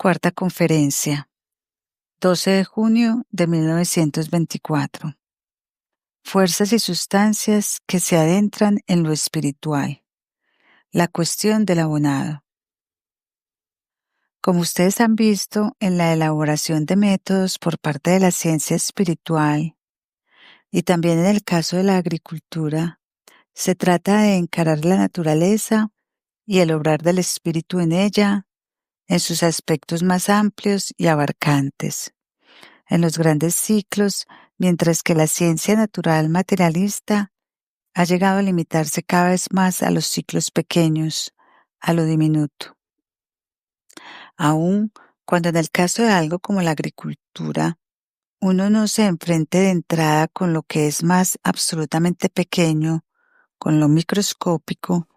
Cuarta conferencia, 12 de junio de 1924. Fuerzas y sustancias que se adentran en lo espiritual. La cuestión del abonado. Como ustedes han visto en la elaboración de métodos por parte de la ciencia espiritual y también en el caso de la agricultura, se trata de encarar la naturaleza y el obrar del espíritu en ella en sus aspectos más amplios y abarcantes, en los grandes ciclos, mientras que la ciencia natural materialista ha llegado a limitarse cada vez más a los ciclos pequeños, a lo diminuto. Aun cuando en el caso de algo como la agricultura, uno no se enfrente de entrada con lo que es más absolutamente pequeño, con lo microscópico,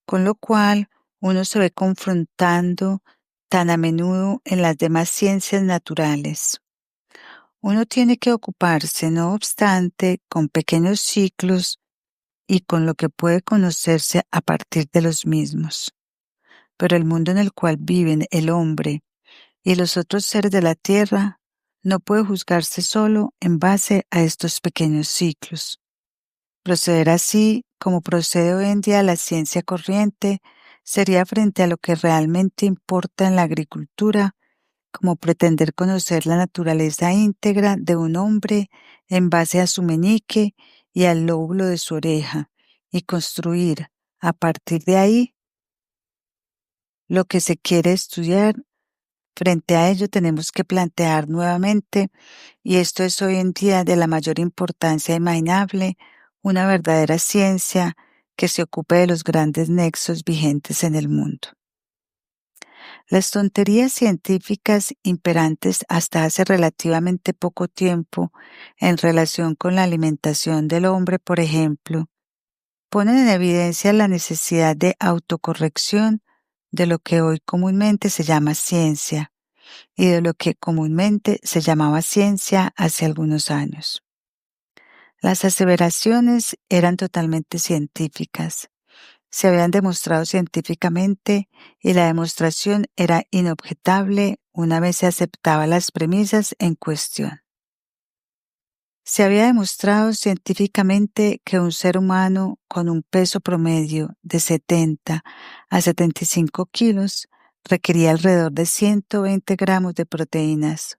con lo cual uno se ve confrontando tan a menudo en las demás ciencias naturales. Uno tiene que ocuparse, no obstante, con pequeños ciclos y con lo que puede conocerse a partir de los mismos. Pero el mundo en el cual viven el hombre y los otros seres de la tierra no puede juzgarse solo en base a estos pequeños ciclos. Proceder así, como procede hoy en día la ciencia corriente, sería frente a lo que realmente importa en la agricultura, como pretender conocer la naturaleza íntegra de un hombre en base a su meñique y al lóbulo de su oreja, y construir, a partir de ahí, lo que se quiere estudiar. Frente a ello tenemos que plantear nuevamente, y esto es hoy en día de la mayor importancia imaginable, una verdadera ciencia que se ocupe de los grandes nexos vigentes en el mundo. Las tonterías científicas imperantes hasta hace relativamente poco tiempo en relación con la alimentación del hombre, por ejemplo, ponen en evidencia la necesidad de autocorrección de lo que hoy comúnmente se llama ciencia y de lo que comúnmente se llamaba ciencia hace algunos años. Las aseveraciones eran totalmente científicas. Se habían demostrado científicamente y la demostración era inobjetable una vez se aceptaba las premisas en cuestión. Se había demostrado científicamente que un ser humano con un peso promedio de 70 a 75 kilos requería alrededor de 120 gramos de proteínas.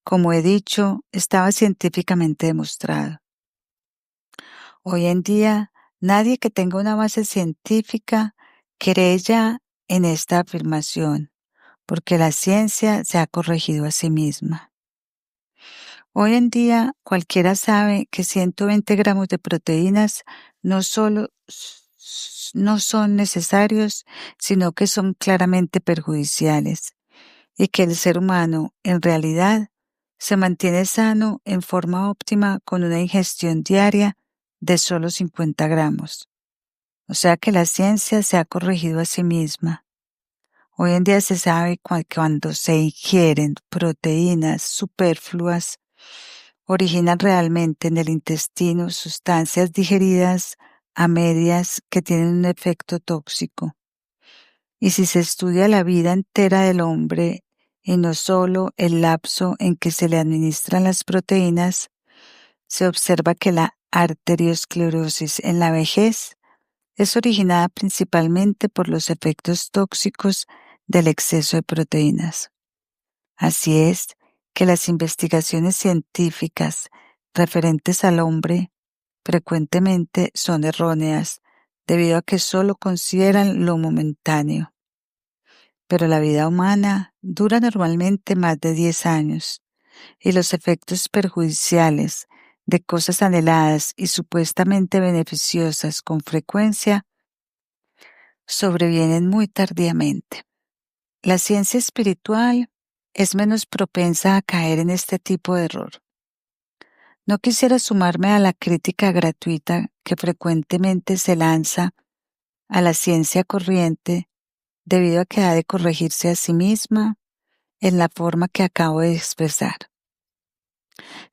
Como he dicho, estaba científicamente demostrado. Hoy en día, nadie que tenga una base científica cree en esta afirmación, porque la ciencia se ha corregido a sí misma. Hoy en día, cualquiera sabe que 120 gramos de proteínas no solo no son necesarios, sino que son claramente perjudiciales, y que el ser humano, en realidad, se mantiene sano en forma óptima con una ingestión diaria de solo 50 gramos. O sea que la ciencia se ha corregido a sí misma. Hoy en día se sabe que cuando se ingieren proteínas superfluas, originan realmente en el intestino sustancias digeridas a medias que tienen un efecto tóxico. Y si se estudia la vida entera del hombre y no solo el lapso en que se le administran las proteínas, se observa que la arteriosclerosis en la vejez es originada principalmente por los efectos tóxicos del exceso de proteínas. Así es que las investigaciones científicas referentes al hombre frecuentemente son erróneas debido a que solo consideran lo momentáneo. Pero la vida humana dura normalmente más de 10 años y los efectos perjudiciales de cosas anheladas y supuestamente beneficiosas con frecuencia sobrevienen muy tardíamente. La ciencia espiritual es menos propensa a caer en este tipo de error. No quisiera sumarme a la crítica gratuita que frecuentemente se lanza a la ciencia corriente debido a que ha de corregirse a sí misma en la forma que acabo de expresar.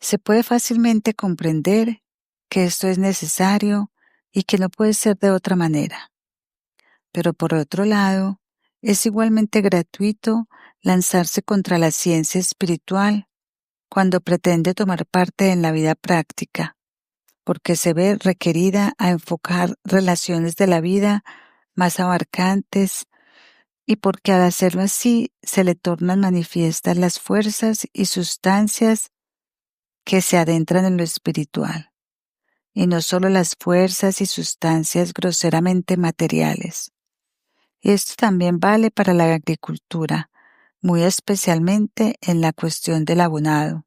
Se puede fácilmente comprender que esto es necesario y que no puede ser de otra manera. Pero por otro lado, es igualmente gratuito lanzarse contra la ciencia espiritual cuando pretende tomar parte en la vida práctica, porque se ve requerida a enfocar relaciones de la vida más abarcantes y porque al hacerlo así se le tornan manifiestas las fuerzas y sustancias que se adentran en lo espiritual, y no solo las fuerzas y sustancias groseramente materiales. Y esto también vale para la agricultura, muy especialmente en la cuestión del abonado.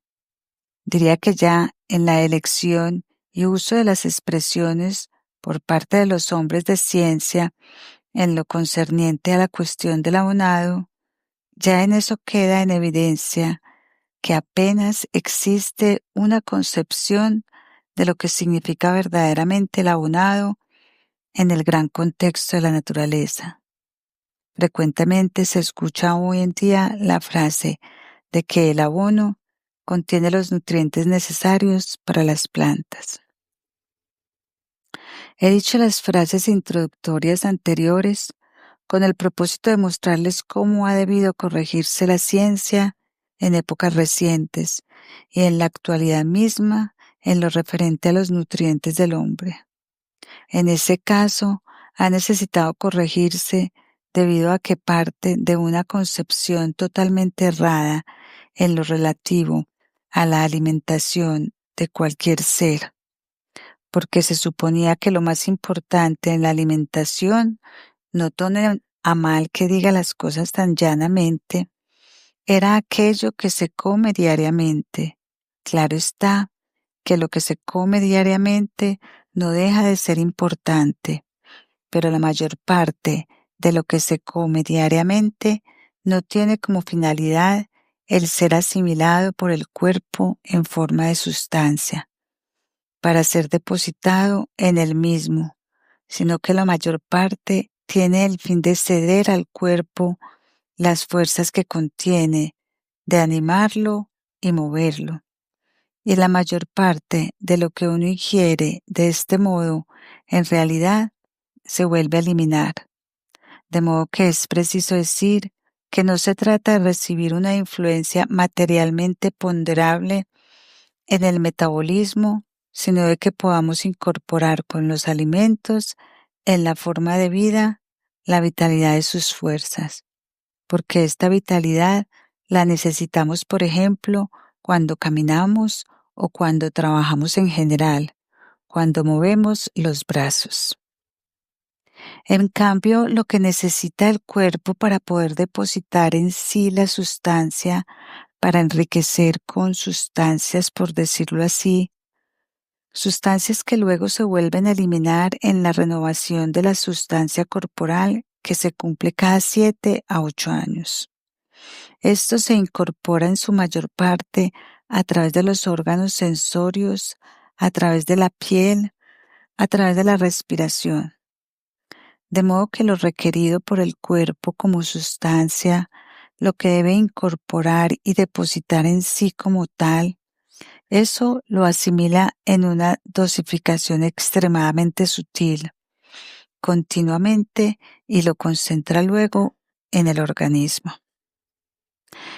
Diría que ya en la elección y uso de las expresiones por parte de los hombres de ciencia en lo concerniente a la cuestión del abonado, ya en eso queda en evidencia que apenas existe una concepción de lo que significa verdaderamente el abonado en el gran contexto de la naturaleza. Frecuentemente se escucha hoy en día la frase de que el abono contiene los nutrientes necesarios para las plantas. He dicho las frases introductorias anteriores con el propósito de mostrarles cómo ha debido corregirse la ciencia en épocas recientes y en la actualidad misma en lo referente a los nutrientes del hombre. En ese caso, ha necesitado corregirse debido a que parte de una concepción totalmente errada en lo relativo a la alimentación de cualquier ser, porque se suponía que lo más importante en la alimentación, no tomen a mal que diga las cosas tan llanamente, era aquello que se come diariamente. Claro está que lo que se come diariamente no deja de ser importante, pero la mayor parte de lo que se come diariamente no tiene como finalidad el ser asimilado por el cuerpo en forma de sustancia, para ser depositado en el mismo, sino que la mayor parte tiene el fin de ceder al cuerpo las fuerzas que contiene, de animarlo y moverlo. Y la mayor parte de lo que uno ingiere de este modo, en realidad, se vuelve a eliminar. De modo que es preciso decir que no se trata de recibir una influencia materialmente ponderable en el metabolismo, sino de que podamos incorporar con los alimentos en la forma de vida la vitalidad de sus fuerzas, porque esta vitalidad la necesitamos, por ejemplo, cuando caminamos o cuando trabajamos en general, cuando movemos los brazos. En cambio, lo que necesita el cuerpo para poder depositar en sí la sustancia, para enriquecer con sustancias, por decirlo así, sustancias que luego se vuelven a eliminar en la renovación de la sustancia corporal que se cumple cada 7 a 8 años. Esto se incorpora en su mayor parte a través de los órganos sensorios, a través de la piel, a través de la respiración. De modo que lo requerido por el cuerpo como sustancia, lo que debe incorporar y depositar en sí como tal, eso lo asimila en una dosificación extremadamente sutil, continuamente, y lo concentra luego en el organismo.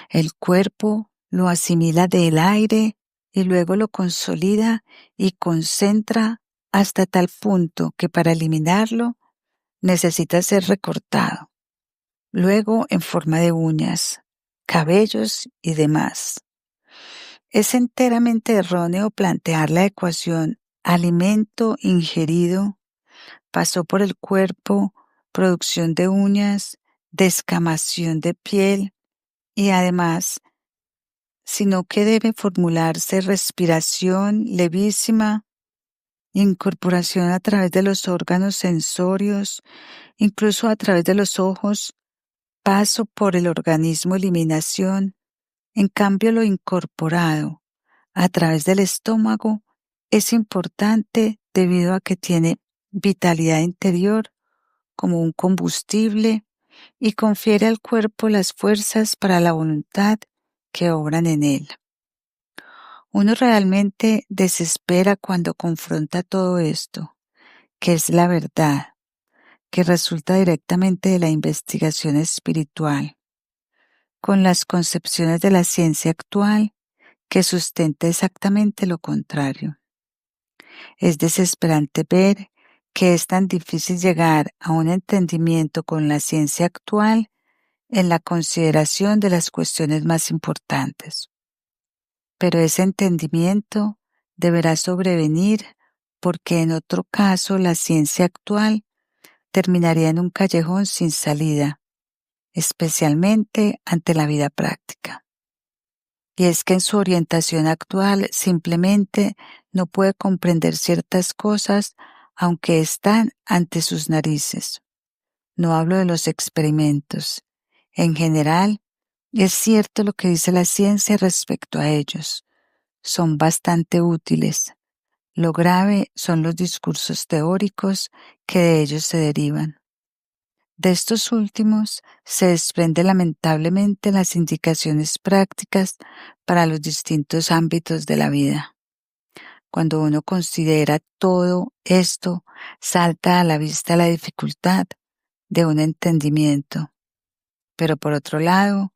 El cuerpo lo asimila del aire y luego lo consolida y concentra hasta tal punto que para eliminarlo necesita ser recortado, luego en forma de uñas, cabellos y demás. Es enteramente erróneo plantear la ecuación alimento ingerido, pasó por el cuerpo, producción de uñas, descamación de piel y además, sino que debe formularse respiración levísima, incorporación a través de los órganos sensorios, incluso a través de los ojos, paso por el organismo, eliminación. En cambio, lo incorporado a través del estómago es importante debido a que tiene vitalidad interior como un combustible y confiere al cuerpo las fuerzas para la voluntad que obran en él. Uno realmente desespera cuando confronta todo esto, que es la verdad, que resulta directamente de la investigación espiritual. con las concepciones de la ciencia actual que sustenta exactamente lo contrario. Es desesperante ver que es tan difícil llegar a un entendimiento con la ciencia actual en la consideración de las cuestiones más importantes. Pero ese entendimiento deberá sobrevenir porque en otro caso la ciencia actual terminaría en un callejón sin salida, especialmente ante la vida práctica. Y es que en su orientación actual simplemente no puede comprender ciertas cosas aunque están ante sus narices. No hablo de los experimentos. En general, es cierto lo que dice la ciencia respecto a ellos. Son bastante útiles. Lo grave son los discursos teóricos que de ellos se derivan. De estos últimos se desprenden lamentablemente las indicaciones prácticas para los distintos ámbitos de la vida. Cuando uno considera todo esto, salta a la vista la dificultad de un entendimiento. Pero por otro lado,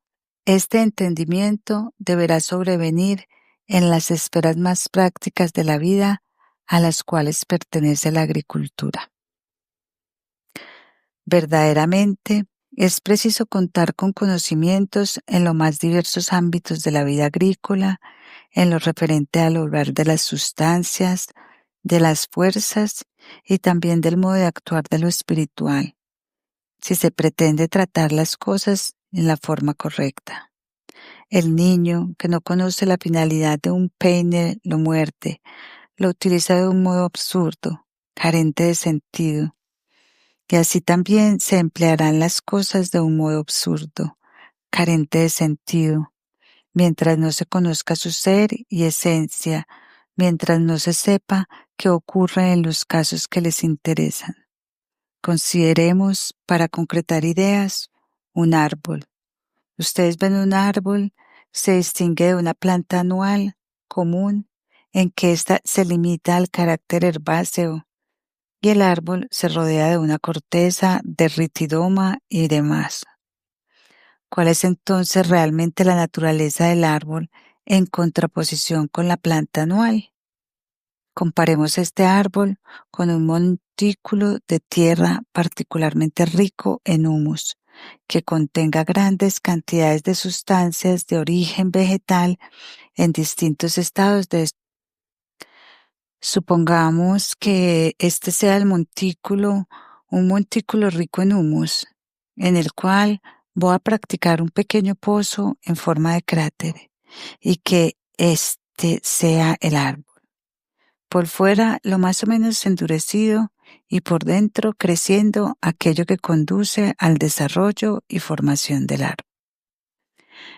este entendimiento deberá sobrevenir en las esferas más prácticas de la vida a las cuales pertenece la agricultura. Verdaderamente, es preciso contar con conocimientos en los más diversos ámbitos de la vida agrícola, en lo referente al obrar de las sustancias, de las fuerzas y también del modo de actuar de lo espiritual, si se pretende tratar las cosas en la forma correcta. El niño que no conoce la finalidad de un peine lo muerde, lo utiliza de un modo absurdo, carente de sentido, y así también se emplearán las cosas de un modo absurdo, carente de sentido, mientras no se conozca su ser y esencia, mientras no se sepa qué ocurre en los casos que les interesan. Consideremos, para concretar ideas, un árbol. Ustedes ven un árbol, se distingue de una planta anual, común, en que ésta se limita al carácter herbáceo, y el árbol se rodea de una corteza de ritidoma y demás. ¿Cuál es entonces realmente la naturaleza del árbol en contraposición con la planta anual? Comparemos este árbol con un montículo de tierra particularmente rico en humus, que contenga grandes cantidades de sustancias de origen vegetal en distintos estados de. Supongamos que este sea el montículo, un montículo rico en humus, en el cual voy a practicar un pequeño pozo en forma de cráter y que este sea el árbol. Por fuera lo más o menos endurecido y por dentro creciendo aquello que conduce al desarrollo y formación del árbol.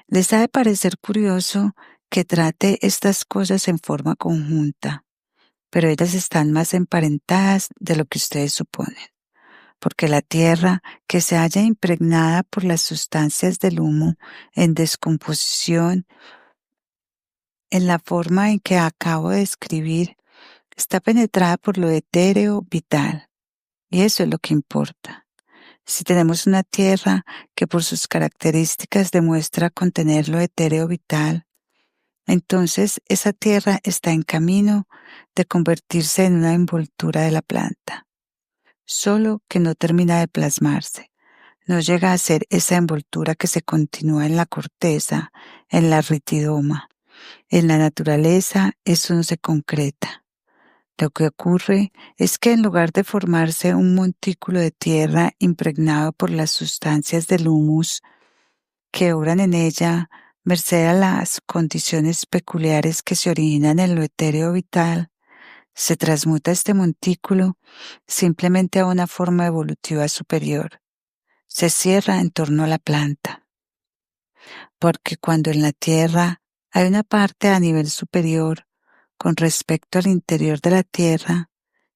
Les ha de parecer curioso que trate estas cosas en forma conjunta, pero ellas están más emparentadas de lo que ustedes suponen, porque la tierra que se halla impregnada por las sustancias del humo en descomposición, en la forma en que acabo de describir, está penetrada por lo etéreo vital, y eso es lo que importa. Si tenemos una tierra que por sus características demuestra contener lo etéreo vital, entonces esa tierra está en camino de convertirse en una envoltura de la planta, solo que no termina de plasmarse. No llega a ser esa envoltura que se continúa en la corteza, en la ritidoma. En la naturaleza eso no se concreta. Lo que ocurre es que en lugar de formarse un montículo de tierra impregnado por las sustancias del humus que obran en ella, merced a las condiciones peculiares que se originan en lo etéreo vital, se transmuta este montículo simplemente a una forma evolutiva superior. Se cierra en torno a la planta. Porque cuando en la tierra hay una parte a nivel superior con respecto al interior de la tierra,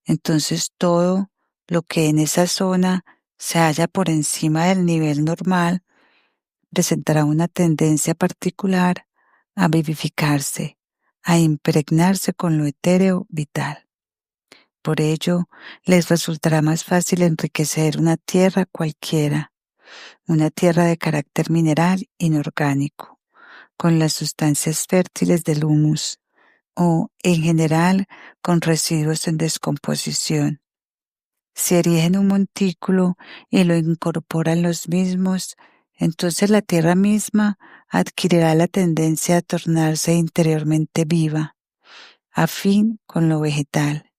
entonces todo lo que en esa zona se halla por encima del nivel normal presentará una tendencia particular a vivificarse, a impregnarse con lo etéreo vital. Por ello, les resultará más fácil enriquecer una tierra cualquiera, una tierra de carácter mineral inorgánico, con las sustancias fértiles del humus, o, en general, con residuos en descomposición. Si erigen un montículo y lo incorporan los mismos, entonces la tierra misma adquirirá la tendencia a tornarse interiormente viva, afín con lo vegetal.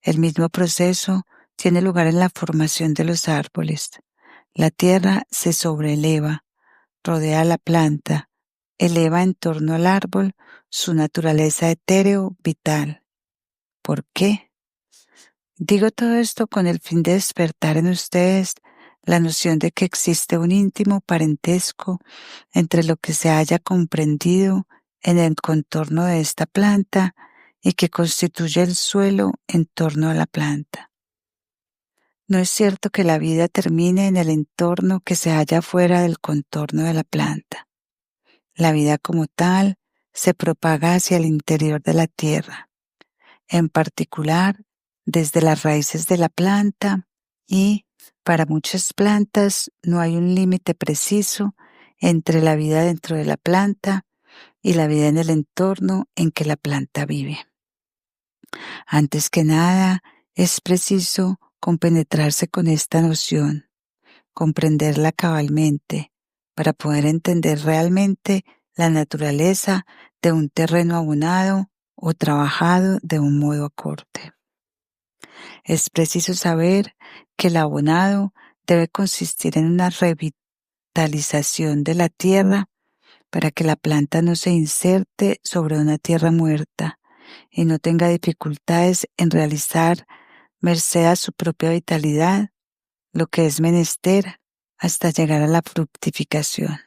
El mismo proceso tiene lugar en la formación de los árboles. La tierra se sobreeleva, rodea a la planta, eleva en torno al árbol su naturaleza etéreo vital. ¿Por qué? Digo todo esto con el fin de despertar en ustedes la noción de que existe un íntimo parentesco entre lo que se haya comprendido en el contorno de esta planta y que constituye el suelo en torno a la planta. No es cierto que la vida termine en el entorno que se halla fuera del contorno de la planta. La vida como tal se propaga hacia el interior de la tierra, en particular desde las raíces de la planta, y para muchas plantas no hay un límite preciso entre la vida dentro de la planta y la vida en el entorno en que la planta vive. Antes que nada, es preciso compenetrarse con esta noción, comprenderla cabalmente, para poder entender realmente la naturaleza de un terreno abonado o trabajado de un modo acorde. Es preciso saber que el abonado debe consistir en una revitalización de la tierra para que la planta no se inserte sobre una tierra muerta y no tenga dificultades en realizar, merced a su propia vitalidad, lo que es menester hasta llegar a la fructificación.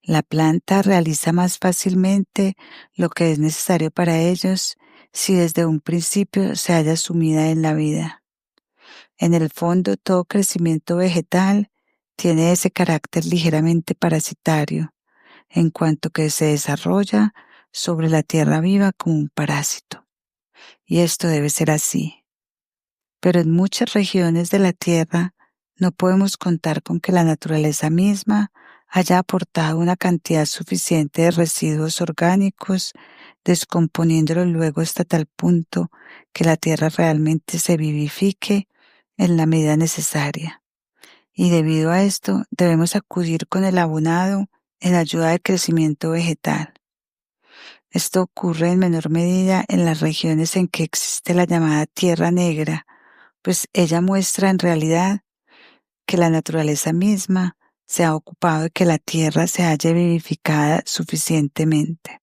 La planta realiza más fácilmente lo que es necesario para ellos si desde un principio se halla sumida en la vida. En el fondo, todo crecimiento vegetal tiene ese carácter ligeramente parasitario, en cuanto que se desarrolla sobre la tierra viva como un parásito. Y esto debe ser así. Pero en muchas regiones de la tierra no podemos contar con que la naturaleza misma haya aportado una cantidad suficiente de residuos orgánicos, descomponiéndolos luego hasta tal punto que la tierra realmente se vivifique en la medida necesaria. Y debido a esto, debemos acudir con el abonado en ayuda del crecimiento vegetal. Esto ocurre en menor medida en las regiones en que existe la llamada tierra negra, pues ella muestra en realidad que la naturaleza misma se ha ocupado de que la tierra se haya vivificada suficientemente.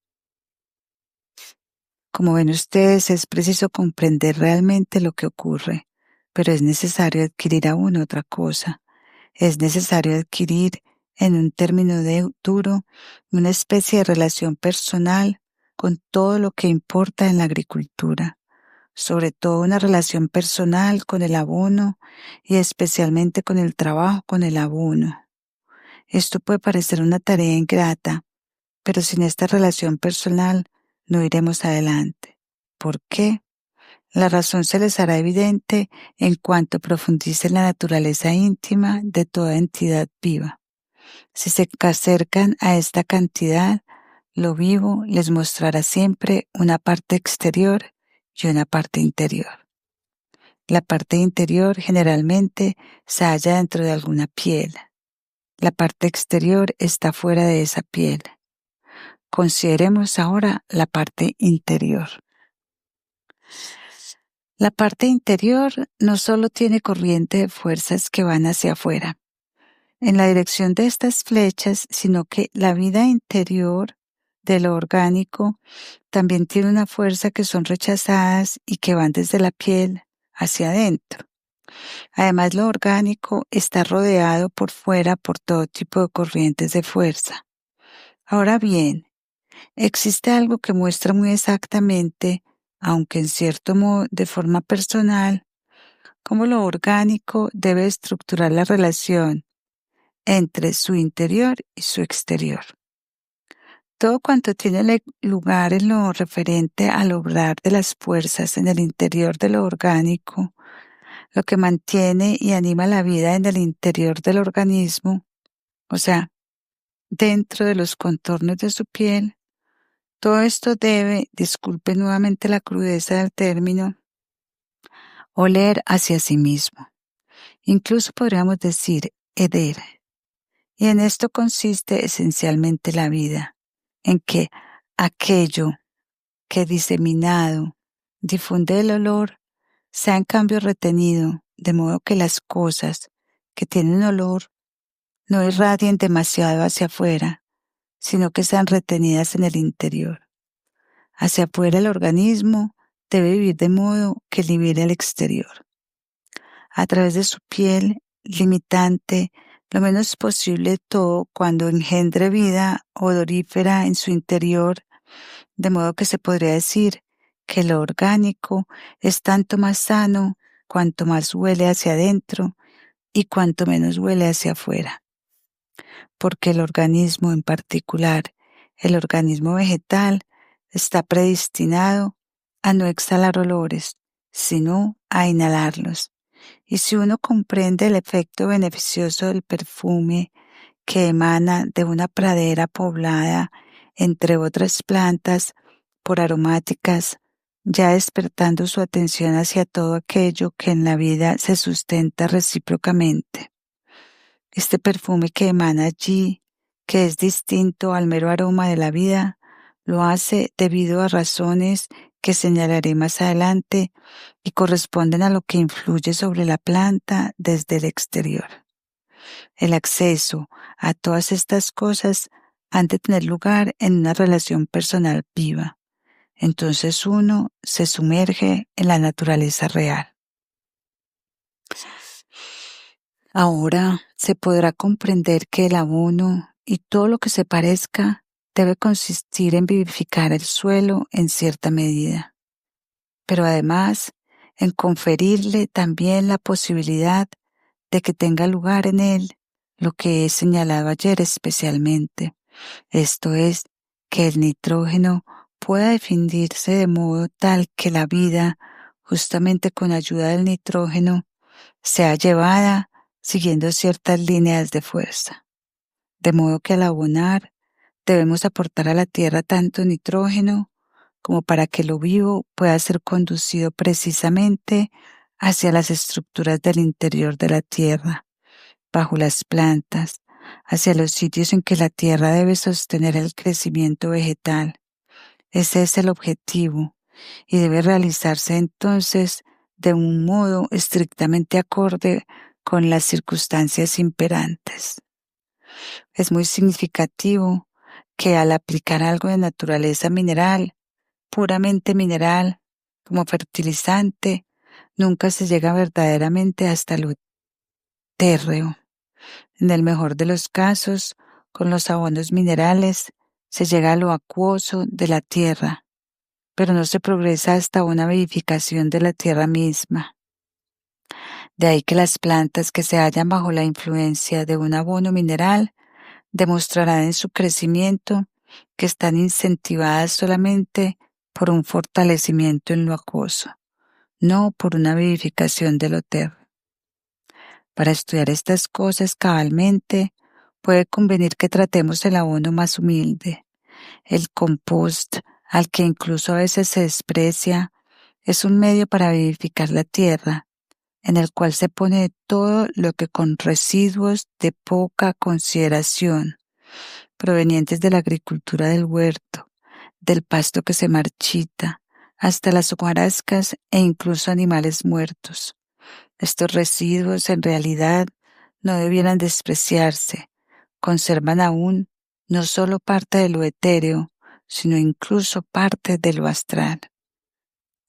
Como ven ustedes, es preciso comprender realmente lo que ocurre, pero es necesario adquirir aún otra cosa. Es necesario adquirir, en un término duro, una especie de relación personal con todo lo que importa en la agricultura, sobre todo una relación personal con el abono y especialmente con el trabajo con el abono. Esto puede parecer una tarea ingrata, pero sin esta relación personal no iremos adelante. ¿Por qué? La razón se les hará evidente en cuanto profundicen la naturaleza íntima de toda entidad viva. Si se acercan a esta cantidad, lo vivo les mostrará siempre una parte exterior y una parte interior. La parte interior generalmente se halla dentro de alguna piel. La parte exterior está fuera de esa piel. Consideremos ahora la parte interior. La parte interior no solo tiene corriente de fuerzas que van hacia afuera, en la dirección de estas flechas, sino que la vida interior de lo orgánico también tiene una fuerza que son rechazadas y que van desde la piel hacia adentro. Además, lo orgánico está rodeado por fuera por todo tipo de corrientes de fuerza. Ahora bien, existe algo que muestra muy exactamente, aunque en cierto modo de forma personal, cómo lo orgánico debe estructurar la relación entre su interior y su exterior. Todo cuanto tiene lugar en lo referente al obrar de las fuerzas en el interior de lo orgánico, lo que mantiene y anima la vida en el interior del organismo, o sea, dentro de los contornos de su piel. Todo esto debe, disculpe nuevamente la crudeza del término, oler hacia sí mismo. Incluso podríamos decir heder. Y en esto consiste esencialmente la vida, en que aquello que diseminado difunde el olor sea en cambio retenido, de modo que las cosas que tienen olor no irradien demasiado hacia afuera, sino que sean retenidas en el interior. Hacia afuera el organismo debe vivir de modo que libere al exterior. A través de su piel limitante, lo menos posible todo cuando engendre vida odorífera en su interior, de modo que se podría decir que lo orgánico es tanto más sano cuanto más huele hacia adentro y cuanto menos huele hacia afuera. Porque el organismo en particular, el organismo vegetal, está predestinado a no exhalar olores, sino a inhalarlos. Y si uno comprende el efecto beneficioso del perfume que emana de una pradera poblada, entre otras plantas, por aromáticas, ya despertando su atención hacia todo aquello que en la vida se sustenta recíprocamente. Este perfume que emana allí, que es distinto al mero aroma de la vida, lo hace debido a razones que señalaré más adelante y corresponden a lo que influye sobre la planta desde el exterior. El acceso a todas estas cosas han de tener lugar en una relación personal viva. Entonces uno se sumerge en la naturaleza real. Ahora se podrá comprender que el abono y todo lo que se parezca debe consistir en vivificar el suelo en cierta medida, pero además en conferirle también la posibilidad de que tenga lugar en él lo que he señalado ayer especialmente, esto es, que el nitrógeno pueda definirse de modo tal que la vida, justamente con ayuda del nitrógeno, sea llevada siguiendo ciertas líneas de fuerza. De modo que al abonar debemos aportar a la tierra tanto nitrógeno como para que lo vivo pueda ser conducido precisamente hacia las estructuras del interior de la tierra, bajo las plantas, hacia los sitios en que la tierra debe sostener el crecimiento vegetal. Ese es el objetivo y debe realizarse entonces de un modo estrictamente acorde con las circunstancias imperantes. Es muy significativo que al aplicar algo de naturaleza mineral, puramente mineral, como fertilizante, nunca se llega verdaderamente hasta lo térreo. En el mejor de los casos, con los abonos minerales, se llega a lo acuoso de la tierra, pero no se progresa hasta una vivificación de la tierra misma. De ahí que las plantas que se hallan bajo la influencia de un abono mineral demostrarán en su crecimiento que están incentivadas solamente por un fortalecimiento en lo acuoso, no por una vivificación de lo térreo. Para estudiar estas cosas cabalmente, puede convenir que tratemos el abono más humilde. El compost, al que incluso a veces se desprecia, es un medio para vivificar la tierra, en el cual se pone todo lo que con residuos de poca consideración, provenientes de la agricultura del huerto, del pasto que se marchita, hasta las hojarascas e incluso animales muertos. Estos residuos en realidad no debieran despreciarse, conservan aún no solo parte de lo etéreo, sino incluso parte de lo astral.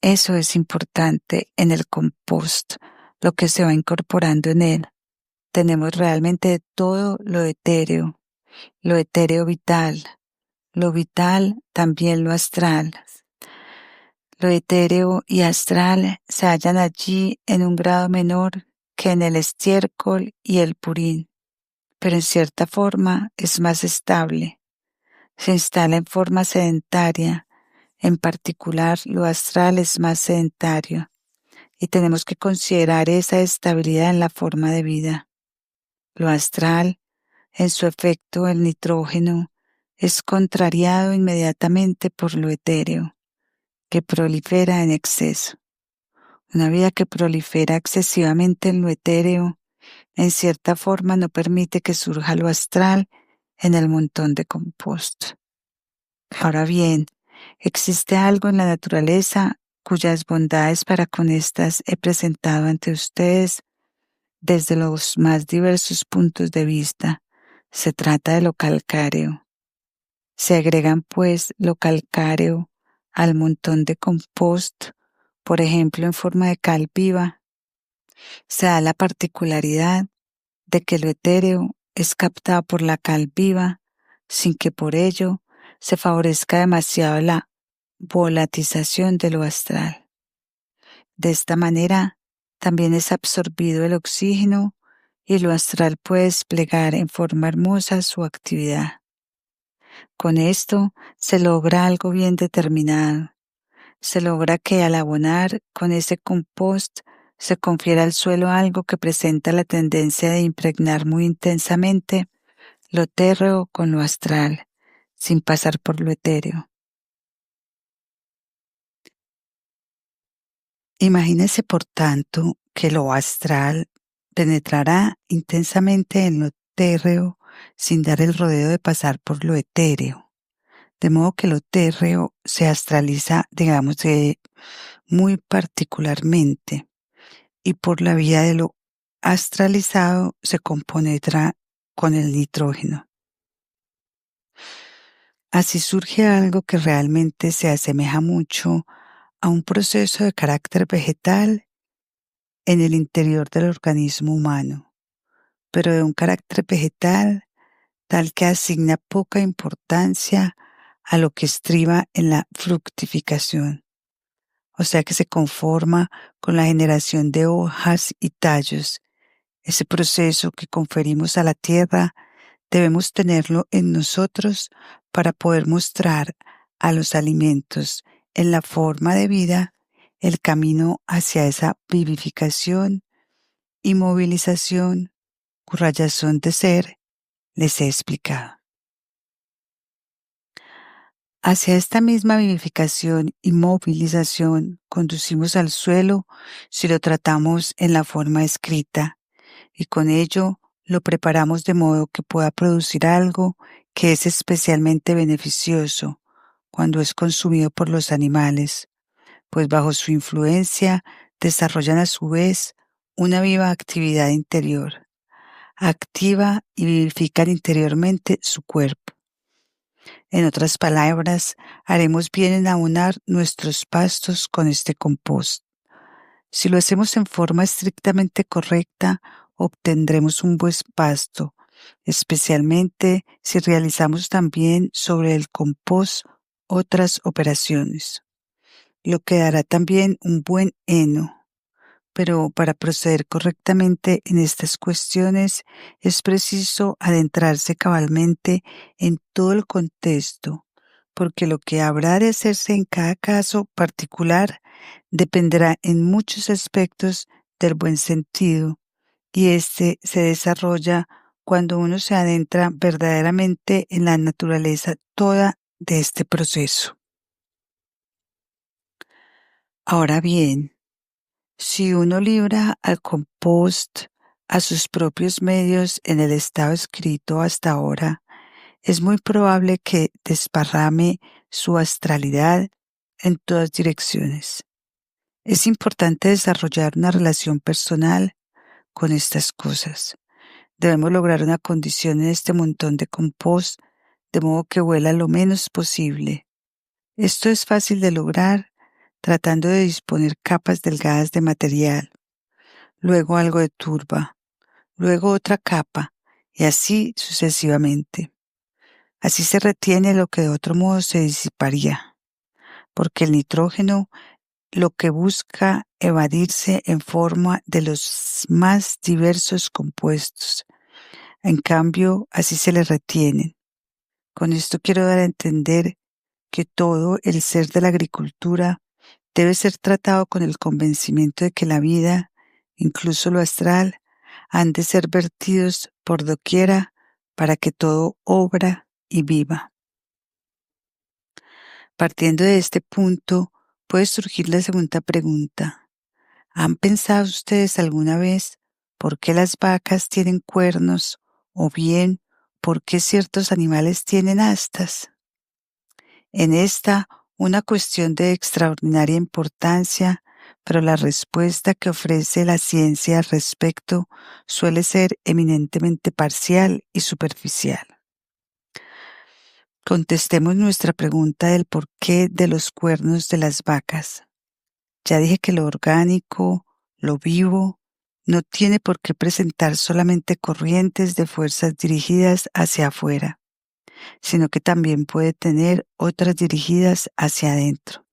Eso es importante en el compost, lo que se va incorporando en él. Tenemos realmente todo lo etéreo vital, lo vital también lo astral. Lo etéreo y astral se hallan allí en un grado menor que en el estiércol y el purín, pero en cierta forma es más estable. Se instala en forma sedentaria, en particular lo astral es más sedentario. y tenemos que considerar esa estabilidad en la forma de vida. Lo astral, en su efecto el nitrógeno, es contrariado inmediatamente por lo etéreo, que prolifera en exceso. Una vida que prolifera excesivamente en lo etéreo, en cierta forma no permite que surja lo astral en el montón de compost. Ahora bien, existe algo en la naturaleza cuyas bondades para con estas he presentado ante ustedes desde los más diversos puntos de vista. Se trata de lo calcáreo. Se agregan, pues, lo calcáreo al montón de compost, por ejemplo, en forma de cal viva. Se da la particularidad de que lo etéreo es captado por la cal viva sin que por ello se favorezca demasiado la volatización de lo astral. De esta manera, también es absorbido el oxígeno y lo astral puede desplegar en forma hermosa su actividad. Con esto se logra algo bien determinado. Se logra que al abonar con ese compost se confiera al suelo algo que presenta la tendencia de impregnar muy intensamente lo térreo con lo astral, sin pasar por lo etéreo. Imagínese, por tanto, que lo astral penetrará intensamente en lo térreo sin dar el rodeo de pasar por lo etéreo, de modo que lo térreo se astraliza, digamos, muy particularmente, y por la vía de lo astralizado se compenetra con el nitrógeno. Así surge algo que realmente se asemeja mucho a un proceso de carácter vegetal en el interior del organismo humano, pero de un carácter vegetal tal que asigna poca importancia a lo que estriba en la fructificación, o sea que se conforma con la generación de hojas y tallos. Ese proceso que conferimos a la tierra debemos tenerlo en nosotros para poder mostrar a los alimentos en la forma de vida el camino hacia esa vivificación y movilización cuya razón de ser les he explicado. Hacia esta misma vivificación y movilización conducimos al suelo si lo tratamos en la forma escrita, y con ello lo preparamos de modo que pueda producir algo que es especialmente beneficioso cuando es consumido por los animales, pues bajo su influencia desarrollan a su vez una viva actividad interior, activa y vivifican interiormente su cuerpo. En otras palabras, haremos bien en abonar nuestros pastos con este compost. Si lo hacemos en forma estrictamente correcta, obtendremos un buen pasto, especialmente si realizamos también sobre el compost otras operaciones, lo que dará también un buen heno. Pero para proceder correctamente en estas cuestiones es preciso adentrarse cabalmente en todo el contexto, porque lo que habrá de hacerse en cada caso particular dependerá en muchos aspectos del buen sentido, y éste se desarrolla cuando uno se adentra verdaderamente en la naturaleza toda de este proceso. Ahora bien, si uno libra al compost a sus propios medios en el estado escrito hasta ahora, es muy probable que desparrame su astralidad en todas direcciones. Es importante desarrollar una relación personal con estas cosas. Debemos lograr una condición en este montón de compost de modo que huela lo menos posible. Esto es fácil de lograr tratando de disponer capas delgadas de material, luego algo de turba, luego otra capa, y así sucesivamente. Así se retiene lo que de otro modo se disiparía, porque el nitrógeno lo que busca evadirse en forma de los más diversos compuestos. En cambio, así se le retienen. Con esto quiero dar a entender que todo el ser de la agricultura debe ser tratado con el convencimiento de que la vida, incluso lo astral, han de ser vertidos por doquiera para que todo obra y viva. Partiendo de este punto, puede surgir la segunda pregunta. ¿Han pensado ustedes alguna vez por qué las vacas tienen cuernos o bien por qué ciertos animales tienen astas? En esta, una cuestión de extraordinaria importancia, pero la respuesta que ofrece la ciencia al respecto suele ser eminentemente parcial y superficial. Contestemos nuestra pregunta del porqué de los cuernos de las vacas. Ya dije que lo orgánico, lo vivo, no tiene por qué presentar solamente corrientes de fuerzas dirigidas hacia afuera, sino que también puede tener otras dirigidas hacia adentro.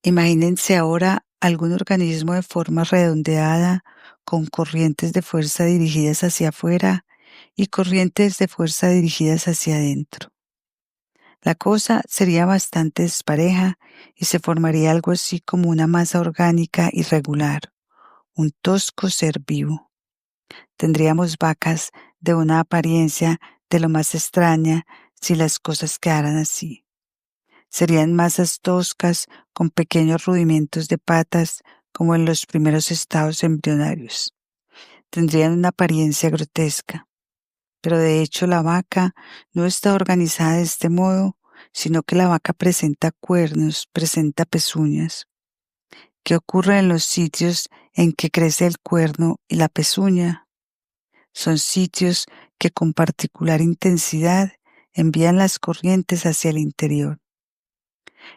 Imagínense ahora algún organismo de forma redondeada con corrientes de fuerza dirigidas hacia afuera y corrientes de fuerza dirigidas hacia adentro. La cosa sería bastante despareja y se formaría algo así como una masa orgánica irregular, un tosco ser vivo. Tendríamos vacas de una apariencia de lo más extraña si las cosas quedaran así. Serían masas toscas con pequeños rudimentos de patas como en los primeros estados embrionarios. Tendrían una apariencia grotesca. Pero de hecho la vaca no está organizada de este modo, sino que la vaca presenta cuernos, presenta pezuñas. ¿Qué ocurre en los sitios en que crece el cuerno y la pezuña? Son sitios que con particular intensidad envían las corrientes hacia el interior.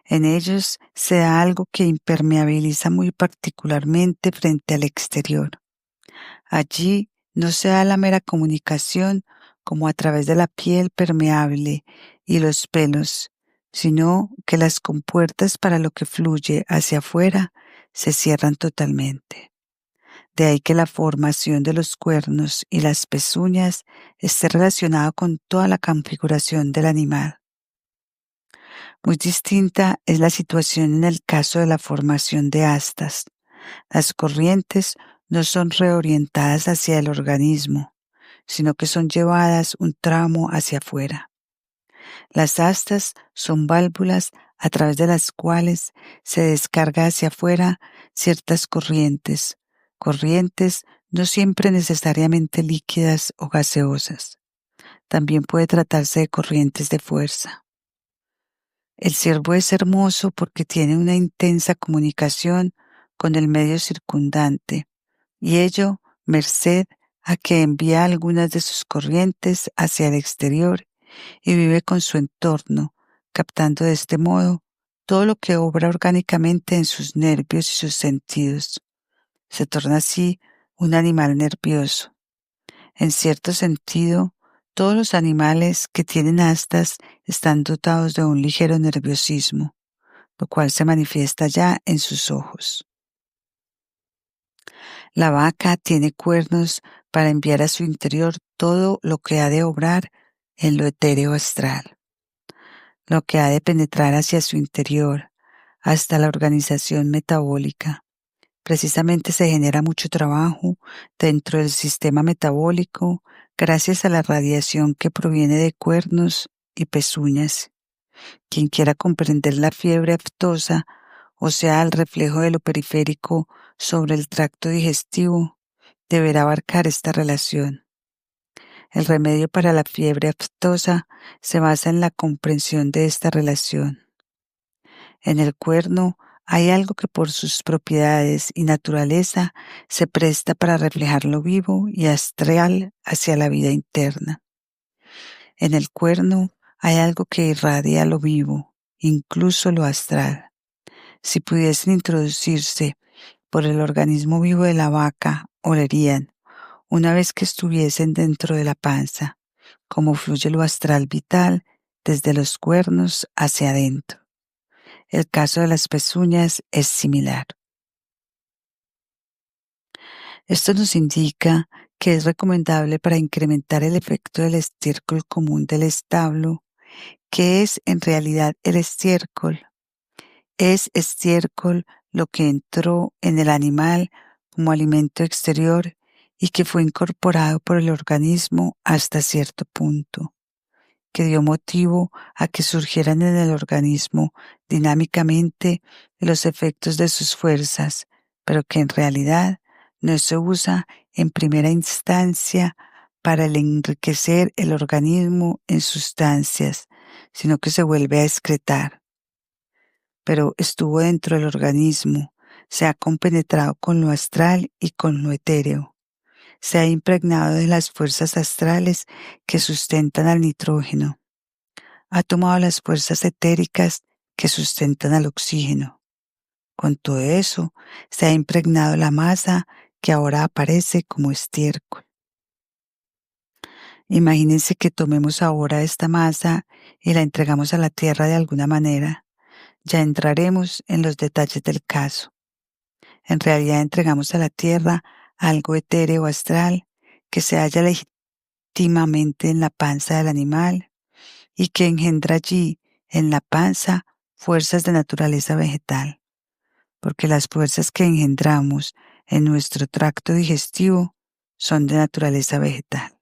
En ellos se da algo que impermeabiliza muy particularmente frente al exterior. Allí no se da la mera comunicación como a través de la piel permeable y los pelos, sino que las compuertas para lo que fluye hacia afuera se cierran totalmente. De ahí que la formación de los cuernos y las pezuñas esté relacionada con toda la configuración del animal. Muy distinta es la situación en el caso de la formación de astas. Las corrientes no son reorientadas hacia el organismo, sino que son llevadas un tramo hacia afuera. Las astas son válvulas a través de las cuales se descarga hacia afuera ciertas corrientes, corrientes no siempre necesariamente líquidas o gaseosas. También puede tratarse de corrientes de fuerza. El ciervo es hermoso porque tiene una intensa comunicación con el medio circundante, y ello merced a que envía algunas de sus corrientes hacia el exterior y vive con su entorno, captando de este modo todo lo que obra orgánicamente en sus nervios y sus sentidos. Se torna así un animal nervioso. En cierto sentido, todos los animales que tienen astas están dotados de un ligero nerviosismo, lo cual se manifiesta ya en sus ojos. La vaca tiene cuernos para enviar a su interior todo lo que ha de obrar en lo etéreo astral, lo que ha de penetrar hacia su interior, hasta la organización metabólica. Precisamente se genera mucho trabajo dentro del sistema metabólico gracias a la radiación que proviene de cuernos y pezuñas. Quien quiera comprender la fiebre aftosa, o sea, el reflejo de lo periférico sobre el tracto digestivo, deberá abarcar esta relación. El remedio para la fiebre aftosa se basa en la comprensión de esta relación. En el cuerno hay algo que por sus propiedades y naturaleza se presta para reflejar lo vivo y astral hacia la vida interna. En el cuerno hay algo que irradia lo vivo, incluso lo astral. Si pudiesen introducirse por el organismo vivo de la vaca, olerían, una vez que estuviesen dentro de la panza, cómo fluye lo astral vital desde los cuernos hacia adentro. El caso de las pezuñas es similar. Esto nos indica que es recomendable para incrementar el efecto del estiércol común del establo, que es en realidad el estiércol, Es estiércol lo que entró en el animal como alimento exterior y que fue incorporado por el organismo hasta cierto punto, que dio motivo a que surgieran en el organismo dinámicamente los efectos de sus fuerzas, pero que en realidad no se usa en primera instancia para enriquecer el organismo en sustancias, sino que se vuelve a excretar. Pero estuvo dentro del organismo, se ha compenetrado con lo astral y con lo etéreo, se ha impregnado de las fuerzas astrales que sustentan al nitrógeno, ha tomado las fuerzas etéricas que sustentan al oxígeno. Con todo eso, se ha impregnado la masa que ahora aparece como estiércol. Imagínense que tomemos ahora esta masa y la entregamos a la Tierra de alguna manera. Ya entraremos en los detalles del caso. En realidad entregamos a la Tierra algo etéreo astral que se halla legítimamente en la panza del animal y que engendra allí, en la panza, fuerzas de naturaleza vegetal, porque las fuerzas que engendramos en nuestro tracto digestivo son de naturaleza vegetal.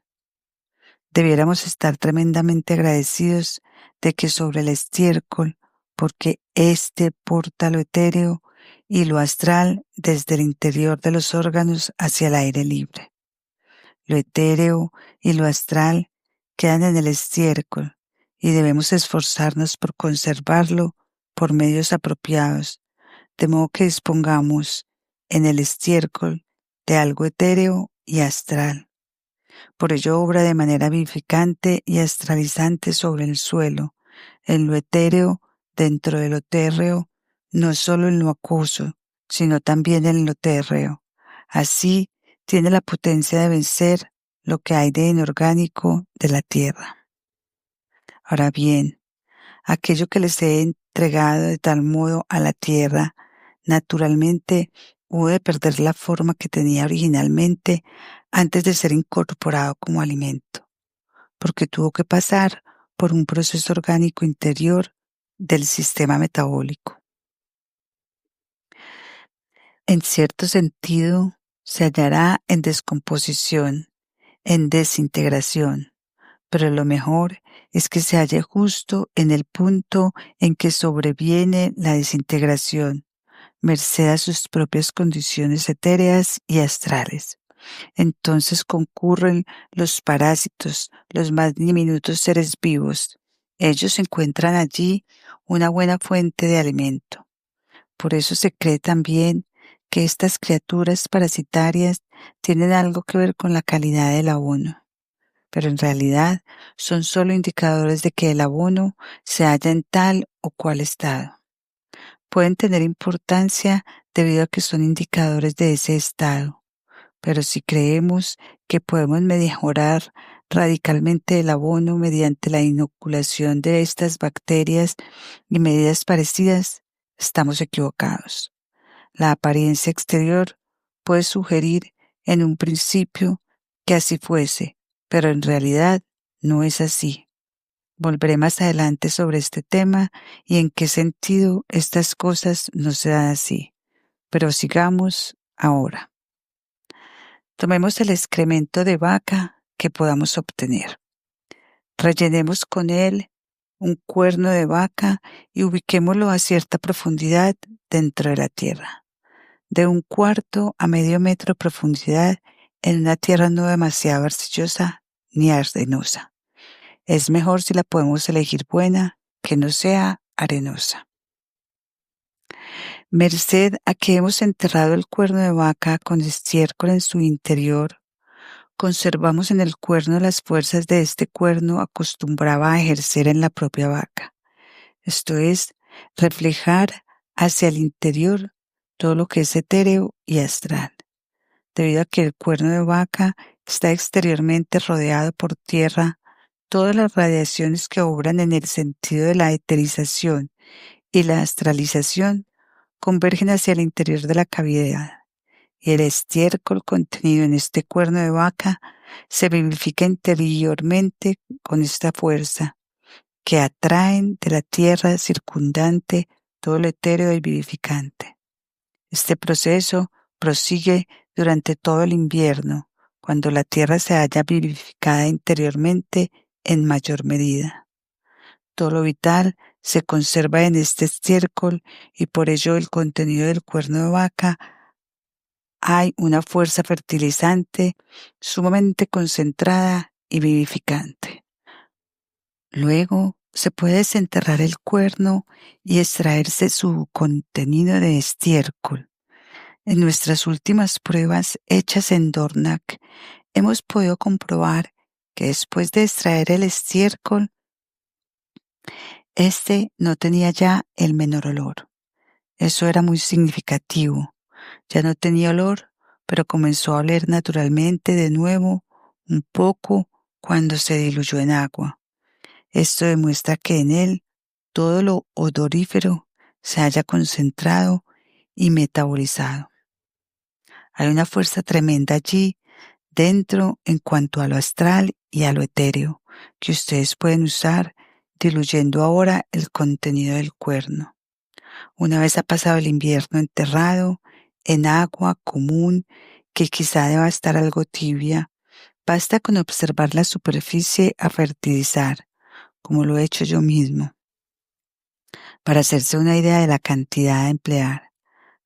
Debiéramos estar tremendamente agradecidos de que sobre el estiércol, porque éste porta lo etéreo y lo astral desde el interior de los órganos hacia el aire libre. Lo etéreo y lo astral quedan en el estiércol y debemos esforzarnos por conservarlo por medios apropiados, de modo que dispongamos en el estiércol de algo etéreo y astral. Por ello obra de manera vivificante y astralizante sobre el suelo, en lo etéreo, dentro de lo térreo, no solo en lo acuoso, sino también en lo térreo. Así tiene la potencia de vencer lo que hay de inorgánico de la tierra. Ahora bien, aquello que les he entregado de tal modo a la tierra, naturalmente hubo de perder la forma que tenía originalmente antes de ser incorporado como alimento, porque tuvo que pasar por un proceso orgánico interior del sistema metabólico. En cierto sentido, se hallará en descomposición, en desintegración, pero lo mejor es que se halle justo en el punto en que sobreviene la desintegración, merced a sus propias condiciones etéreas y astrales. Entonces concurren los parásitos, los más diminutos seres vivos. Ellos encuentran allí una buena fuente de alimento. Por eso se cree también que estas criaturas parasitarias tienen algo que ver con la calidad del abono, pero en realidad son solo indicadores de que el abono se halla en tal o cual estado. Pueden tener importancia debido a que son indicadores de ese estado, pero si creemos que podemos mejorar radicalmente el abono mediante la inoculación de estas bacterias y medidas parecidas, estamos equivocados. La apariencia exterior puede sugerir en un principio que así fuese, pero en realidad no es así. Volveré más adelante sobre este tema y en qué sentido estas cosas no se dan así. Pero sigamos ahora. Tomemos el excremento de vaca que podamos obtener. Rellenemos con él un cuerno de vaca y ubiquémoslo a cierta profundidad dentro de la tierra, de 1/4 a medio metro de profundidad, en una tierra no demasiado arcillosa ni arenosa. Es mejor si la podemos elegir buena, que no sea arenosa. Merced a que hemos enterrado el cuerno de vaca con estiércol en su interior, conservamos en el cuerno las fuerzas de este cuerno acostumbraba a ejercer en la propia vaca, esto es, reflejar hacia el interior todo lo que es etéreo y astral. Debido a que el cuerno de vaca está exteriormente rodeado por tierra, todas las radiaciones que obran en el sentido de la eterización y la astralización convergen hacia el interior de la cavidad, y el estiércol contenido en este cuerno de vaca se vivifica interiormente con esta fuerza, que atraen de la tierra circundante todo lo etéreo y vivificante. Este proceso prosigue durante todo el invierno, cuando la tierra se halla vivificada interiormente en mayor medida. Todo lo vital se conserva en este estiércol y por ello el contenido del cuerno de vaca hay una fuerza fertilizante sumamente concentrada y vivificante. Luego se puede desenterrar el cuerno y extraerse su contenido de estiércol. En nuestras últimas pruebas hechas en Dornach, hemos podido comprobar que después de extraer el estiércol, este no tenía ya el menor olor. Eso era muy significativo. Ya no tenía olor, pero comenzó a oler naturalmente de nuevo un poco cuando se diluyó en agua. Esto demuestra que en él todo lo odorífero se haya concentrado y metabolizado. Hay una fuerza tremenda allí dentro en cuanto a lo astral y a lo etéreo, que ustedes pueden usar diluyendo ahora el contenido del cuerno. Una vez ha pasado el invierno enterrado en agua común, que quizá deba estar algo tibia, basta con observar la superficie a fertilizar, como lo he hecho yo mismo, para hacerse una idea de la cantidad a emplear.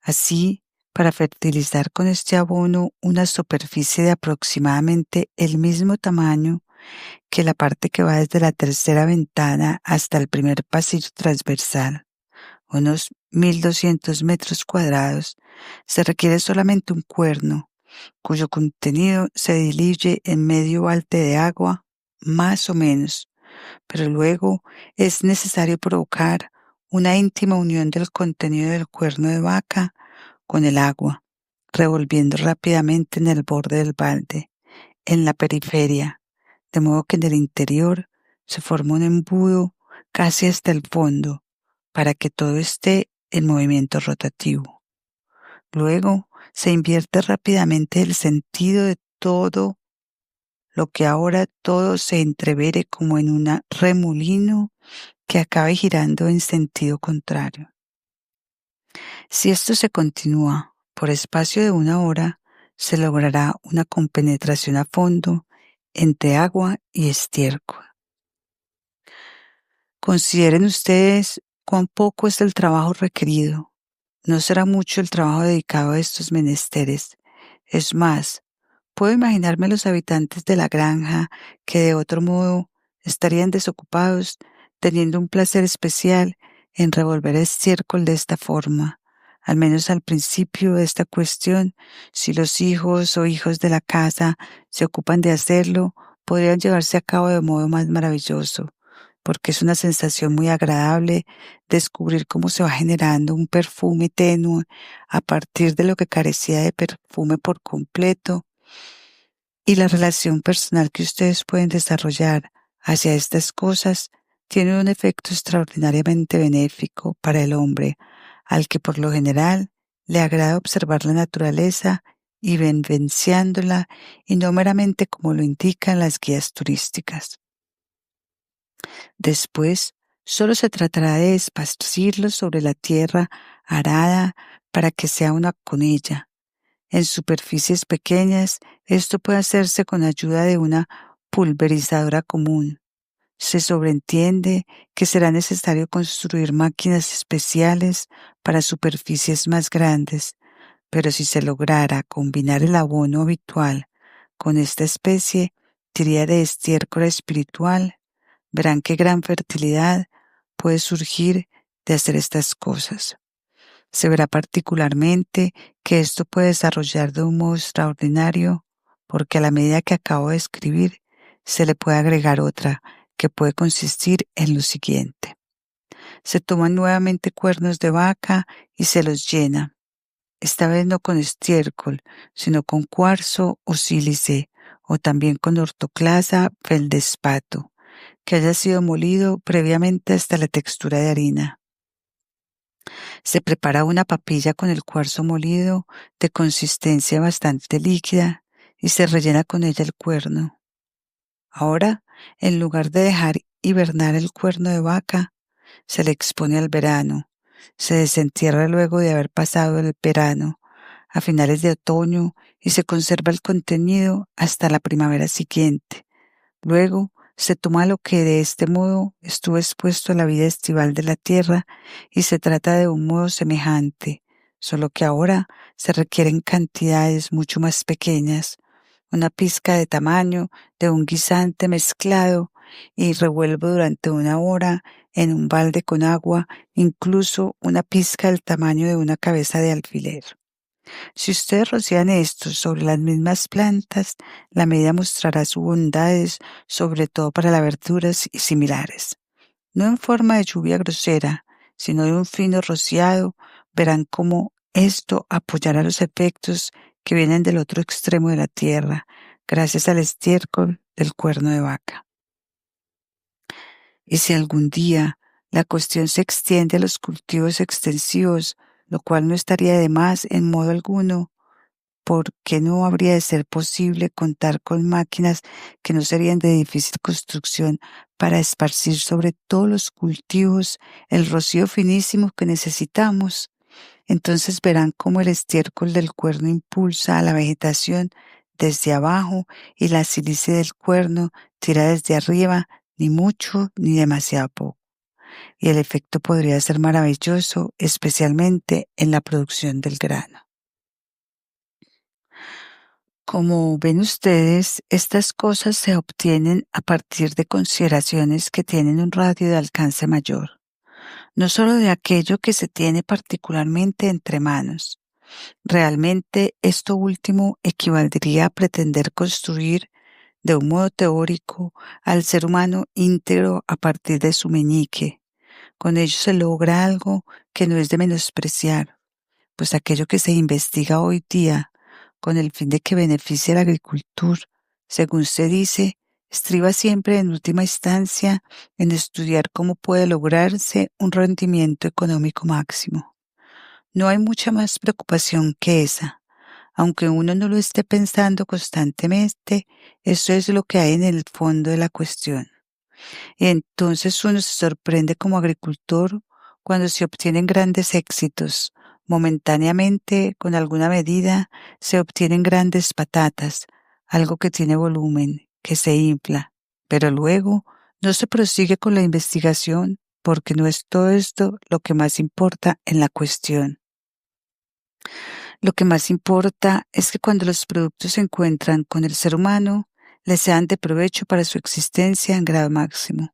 Así, para fertilizar con este abono una superficie de aproximadamente el mismo tamaño que la parte que va desde la tercera ventana hasta el primer pasillo transversal, unos 1.200 metros cuadrados, se requiere solamente un cuerno, cuyo contenido se diluye en medio balde de agua, más o menos, pero luego es necesario provocar una íntima unión del contenido del cuerno de vaca con el agua, revolviendo rápidamente en el borde del balde, en la periferia, de modo que en el interior se forma un embudo casi hasta el fondo, para que todo esté en movimiento rotativo. Luego se invierte rápidamente el sentido de todo lo que ahora todo se entrevere como en un remolino que acabe girando en sentido contrario. Si esto se continúa por espacio de 1 hora, se logrará una compenetración a fondo entre agua y estiércol. Consideren ustedes cuán poco es el trabajo requerido. No será mucho el trabajo dedicado a estos menesteres. Es más, puedo imaginarme los habitantes de la granja que de otro modo estarían desocupados, teniendo un placer especial en revolver estiércol de esta forma. Al menos al principio de esta cuestión, si los hijos o hijos de la casa se ocupan de hacerlo, podrían llevarse a cabo de modo más maravilloso, porque es una sensación muy agradable descubrir cómo se va generando un perfume tenue a partir de lo que carecía de perfume por completo, y la relación personal que ustedes pueden desarrollar hacia estas cosas tiene un efecto extraordinariamente benéfico para el hombre, al que por lo general le agrada observar la naturaleza y vivenciándola, y no meramente como lo indican las guías turísticas. Después, solo se tratará de esparcirlo sobre la tierra arada para que sea una con ella. En superficies pequeñas, esto puede hacerse con ayuda de una pulverizadora común. Se sobreentiende que será necesario construir máquinas especiales para superficies más grandes, pero si se lograra combinar el abono habitual con esta especie, diría de estiércol espiritual, verán qué gran fertilidad puede surgir de hacer estas cosas. Se verá particularmente que esto puede desarrollar de un modo extraordinario, porque a la medida que acabo de escribir, se le puede agregar otra, que puede consistir en lo siguiente. Se toman nuevamente cuernos de vaca y se los llena, esta vez no con estiércol, sino con cuarzo o sílice, o también con ortoclasa feldespato, que haya sido molido previamente hasta la textura de harina. Se prepara una papilla con el cuarzo molido de consistencia bastante líquida y se rellena con ella el cuerno. Ahora, en lugar de dejar hibernar el cuerno de vaca, se le expone al verano, Se desentierra luego de haber pasado el verano, a finales de otoño, y se conserva el contenido hasta la primavera siguiente. Luego se toma lo que de este modo estuvo expuesto a la vida estival de la tierra y se trata de un modo semejante, solo que ahora se requieren cantidades mucho más pequeñas, una pizca de tamaño de un guisante mezclado y revuelvo durante 1 hora en un balde con agua, incluso una pizca del tamaño de una cabeza de alfiler. Si ustedes rocían esto sobre las mismas plantas, la medida mostrará sus bondades, sobre todo para las verduras y similares. No en forma de lluvia grosera, sino de un fino rociado, verán cómo esto apoyará los efectos que vienen del otro extremo de la tierra, gracias al estiércol del cuerno de vaca. Y si algún día la cuestión se extiende a los cultivos extensivos, lo cual no estaría de más en modo alguno, porque no habría de ser posible contar con máquinas que no serían de difícil construcción para esparcir sobre todos los cultivos el rocío finísimo que necesitamos. Entonces verán cómo el estiércol del cuerno impulsa a la vegetación desde abajo y la sílice del cuerno tira desde arriba, ni mucho ni demasiado poco. Y el efecto podría ser maravilloso, especialmente en la producción del grano. Como ven ustedes, estas cosas se obtienen a partir de consideraciones que tienen un radio de alcance mayor, no solo de aquello que se tiene particularmente entre manos. Realmente esto último equivaldría a pretender construir, de un modo teórico, al ser humano íntegro a partir de su meñique. Con ello se logra algo que no es de menospreciar, pues aquello que se investiga hoy día con el fin de que beneficie a la agricultura, según se dice, estriba siempre en última instancia en estudiar cómo puede lograrse un rendimiento económico máximo. No hay mucha más preocupación que esa. Aunque uno no lo esté pensando constantemente, eso es lo que hay en el fondo de la cuestión. Y entonces uno se sorprende como agricultor cuando se obtienen grandes éxitos. Momentáneamente, con alguna medida, se obtienen grandes patatas, algo que tiene volumen, que se infla. Pero luego no se prosigue con la investigación porque no es todo esto lo que más importa en la cuestión. Lo que más importa es que cuando los productos se encuentran con el ser humano, les sean de provecho para su existencia en grado máximo.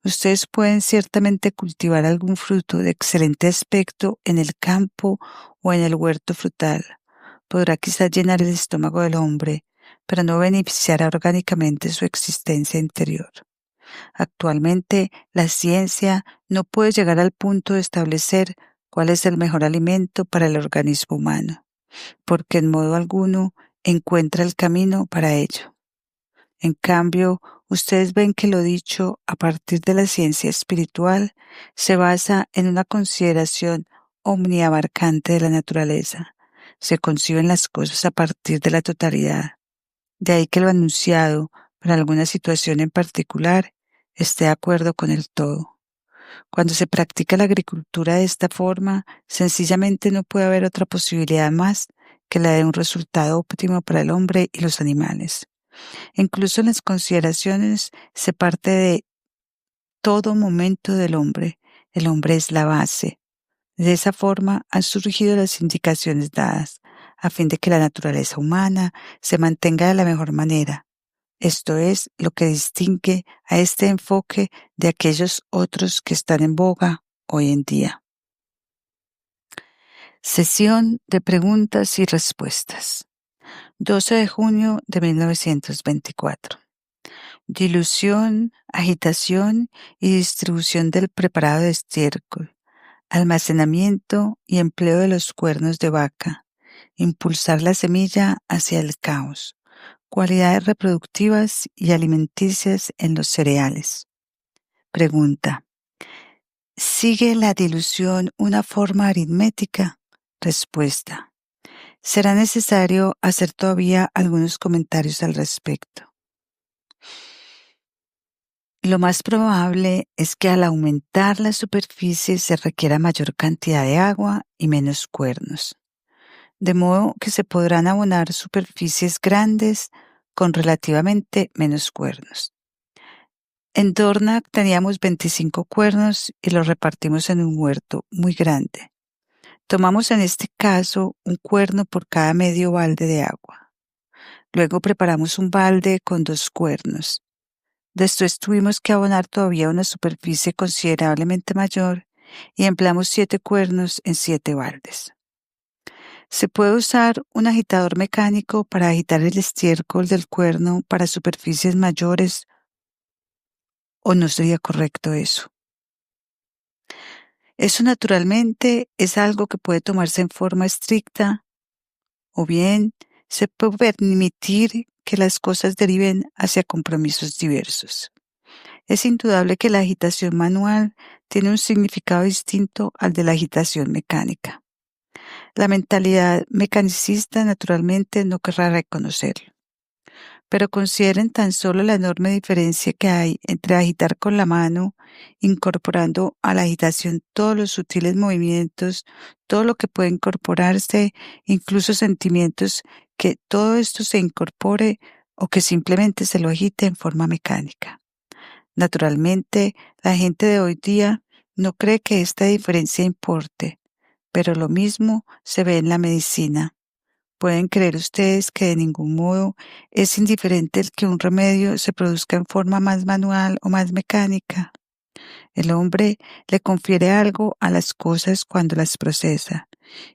Ustedes pueden ciertamente cultivar algún fruto de excelente aspecto en el campo o en el huerto frutal. Podrá quizás llenar el estómago del hombre, pero no beneficiará orgánicamente su existencia interior. Actualmente, la ciencia no puede llegar al punto de establecer cuál es el mejor alimento para el organismo humano, porque en modo alguno encuentra el camino para ello. En cambio, ustedes ven que lo dicho a partir de la ciencia espiritual se basa en una consideración omniabarcante de la naturaleza. Se conciben las cosas a partir de la totalidad. De ahí que lo anunciado para alguna situación en particular esté de acuerdo con el todo. Cuando se practica la agricultura de esta forma, sencillamente no puede haber otra posibilidad más que la de un resultado óptimo para el hombre y los animales. Incluso en las consideraciones se parte de todo momento del hombre. El hombre es la base. De esa forma han surgido las indicaciones dadas, a fin de que la naturaleza humana se mantenga de la mejor manera. Esto es lo que distingue a este enfoque de aquellos otros que están en boga hoy en día. Sesión de preguntas y respuestas. 12 de junio de 1924. Dilución, agitación y distribución del preparado de estiércol. Almacenamiento y empleo de los cuernos de vaca. Impulsar la semilla hacia el caos. Cualidades reproductivas y alimenticias en los cereales. Pregunta: ¿sigue la dilución una forma aritmética? Respuesta: será necesario hacer todavía algunos comentarios al respecto. Lo más probable es que al aumentar la superficie se requiera mayor cantidad de agua y menos cuernos, de modo que se podrán abonar superficies grandes con relativamente menos cuernos. En Dornak teníamos 25 cuernos y los repartimos en un huerto muy grande. Tomamos en este caso un cuerno por cada medio balde de agua. Luego preparamos un balde con 2 cuernos. Después tuvimos que abonar todavía una superficie considerablemente mayor y empleamos 7 cuernos en 7 baldes. Se puede usar un agitador mecánico para agitar el estiércol del cuerno para superficies mayores, ¿o no sería correcto eso? Eso naturalmente es algo que puede tomarse en forma estricta, o bien se puede permitir que las cosas deriven hacia compromisos diversos. Es indudable que la agitación manual tiene un significado distinto al de la agitación mecánica. La mentalidad mecanicista naturalmente no querrá reconocerlo. Pero consideren tan solo la enorme diferencia que hay entre agitar con la mano, incorporando a la agitación todos los sutiles movimientos, todo lo que puede incorporarse, incluso sentimientos, que todo esto se incorpore o que simplemente se lo agite en forma mecánica. Naturalmente, la gente de hoy día no cree que esta diferencia importe, pero lo mismo se ve en la medicina. ¿Pueden creer ustedes que de ningún modo es indiferente el que un remedio se produzca en forma más manual o más mecánica? El hombre le confiere algo a las cosas cuando las procesa,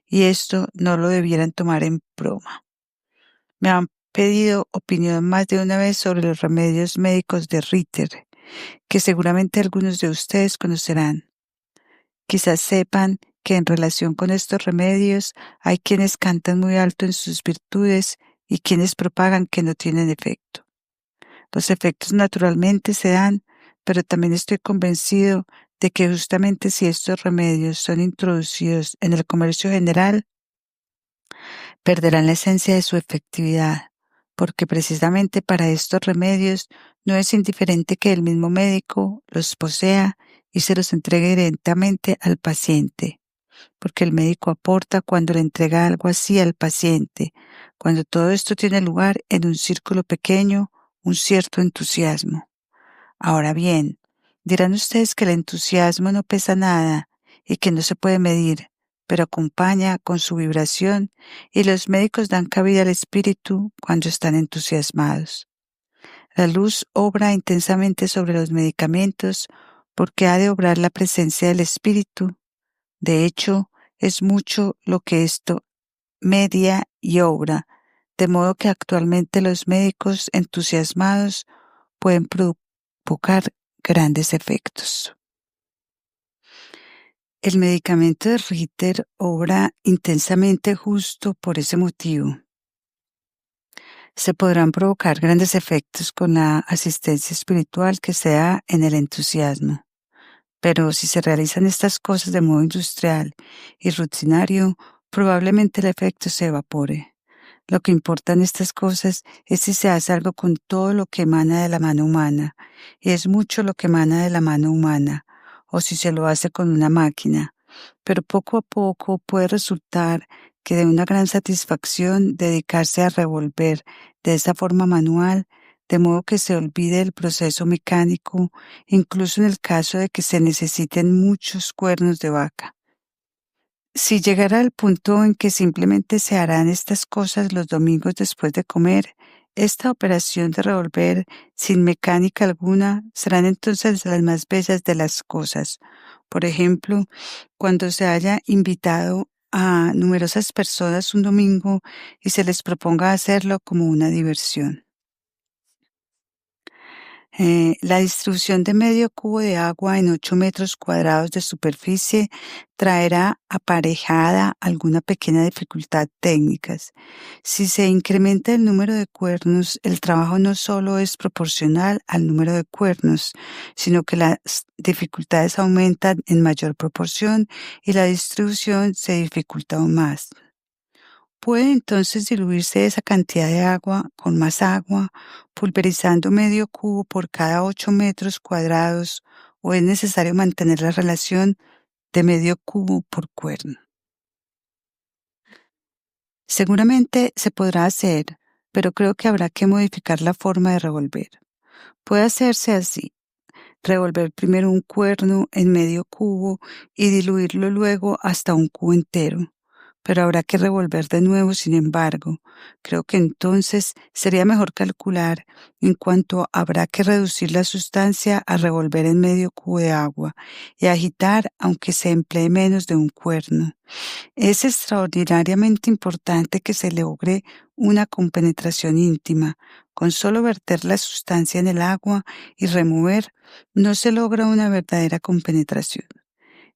y esto no lo debieran tomar en broma. Me han pedido opinión más de una vez sobre los remedios médicos de Ritter, que seguramente algunos de ustedes conocerán. Quizás sepan que en relación con estos remedios hay quienes cantan muy alto en sus virtudes y quienes propagan que no tienen efecto. Los efectos naturalmente se dan, pero también estoy convencido de que justamente si estos remedios son introducidos en el comercio general, perderán la esencia de su efectividad, porque precisamente para estos remedios no es indiferente que el mismo médico los posea y se los entregue directamente al paciente, porque el médico aporta cuando le entrega algo así al paciente, cuando todo esto tiene lugar en un círculo pequeño, un cierto entusiasmo. Ahora bien, dirán ustedes que el entusiasmo no pesa nada y que no se puede medir, pero acompaña con su vibración y los médicos dan cabida al espíritu cuando están entusiasmados. La luz obra intensamente sobre los medicamentos porque ha de obrar la presencia del espíritu. De hecho, es mucho lo que esto media y obra, de modo que actualmente los médicos entusiasmados pueden provocar grandes efectos. El medicamento de Ritter obra intensamente justo por ese motivo. Se podrán provocar grandes efectos con la asistencia espiritual que se da en el entusiasmo. Pero si se realizan estas cosas de modo industrial y rutinario, probablemente el efecto se evapore. Lo que importa en estas cosas es si se hace algo con todo lo que emana de la mano humana, y es mucho lo que emana de la mano humana, o si se lo hace con una máquina. Pero poco a poco puede resultar que de una gran satisfacción dedicarse a revolver de esa forma manual, de modo que se olvide el proceso mecánico, incluso en el caso de que se necesiten muchos cuernos de vaca. Si llegara al punto en que simplemente se harán estas cosas los domingos después de comer, esta operación de revolver sin mecánica alguna serán entonces las más bellas de las cosas. Por ejemplo, cuando se haya invitado a numerosas personas un domingo y se les proponga hacerlo como una diversión. La distribución de medio cubo de agua en 8 metros cuadrados de superficie traerá aparejada alguna pequeña dificultad técnica. Si se incrementa el número de cuernos, el trabajo no solo es proporcional al número de cuernos, sino que las dificultades aumentan en mayor proporción y la distribución se dificulta aún más. Puede entonces diluirse esa cantidad de agua con más agua, pulverizando medio cubo por cada 8 metros cuadrados, o es necesario mantener la relación de medio cubo por cuerno. Seguramente se podrá hacer, pero creo que habrá que modificar la forma de revolver. Puede hacerse así: revolver primero un cuerno en medio cubo y diluirlo luego hasta un cubo entero. Pero habrá que revolver de nuevo, sin embargo. Creo que entonces sería mejor calcular en cuanto habrá que reducir la sustancia a revolver en medio cubo de agua y agitar aunque se emplee menos de un cuerno. Es extraordinariamente importante que se logre una compenetración íntima. Con solo verter la sustancia en el agua y remover, no se logra una verdadera compenetración.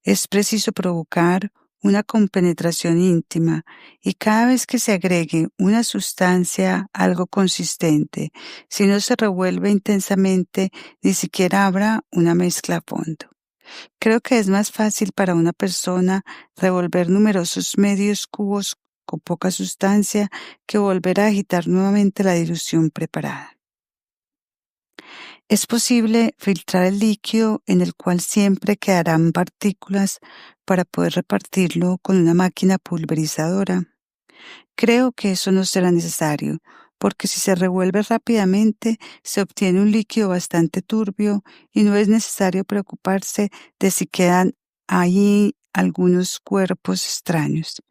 Es preciso provocar una compenetración íntima, y cada vez que se agregue una sustancia algo consistente, si no se revuelve intensamente, ni siquiera habrá una mezcla a fondo. Creo que es más fácil para una persona revolver numerosos medios cubos con poca sustancia que volver a agitar nuevamente la dilución preparada. Es posible filtrar el líquido, en el cual siempre quedarán partículas, para poder repartirlo con una máquina pulverizadora. Creo que eso no será necesario, porque si se revuelve rápidamente, se obtiene un líquido bastante turbio y no es necesario preocuparse de si quedan ahí algunos cuerpos extraños.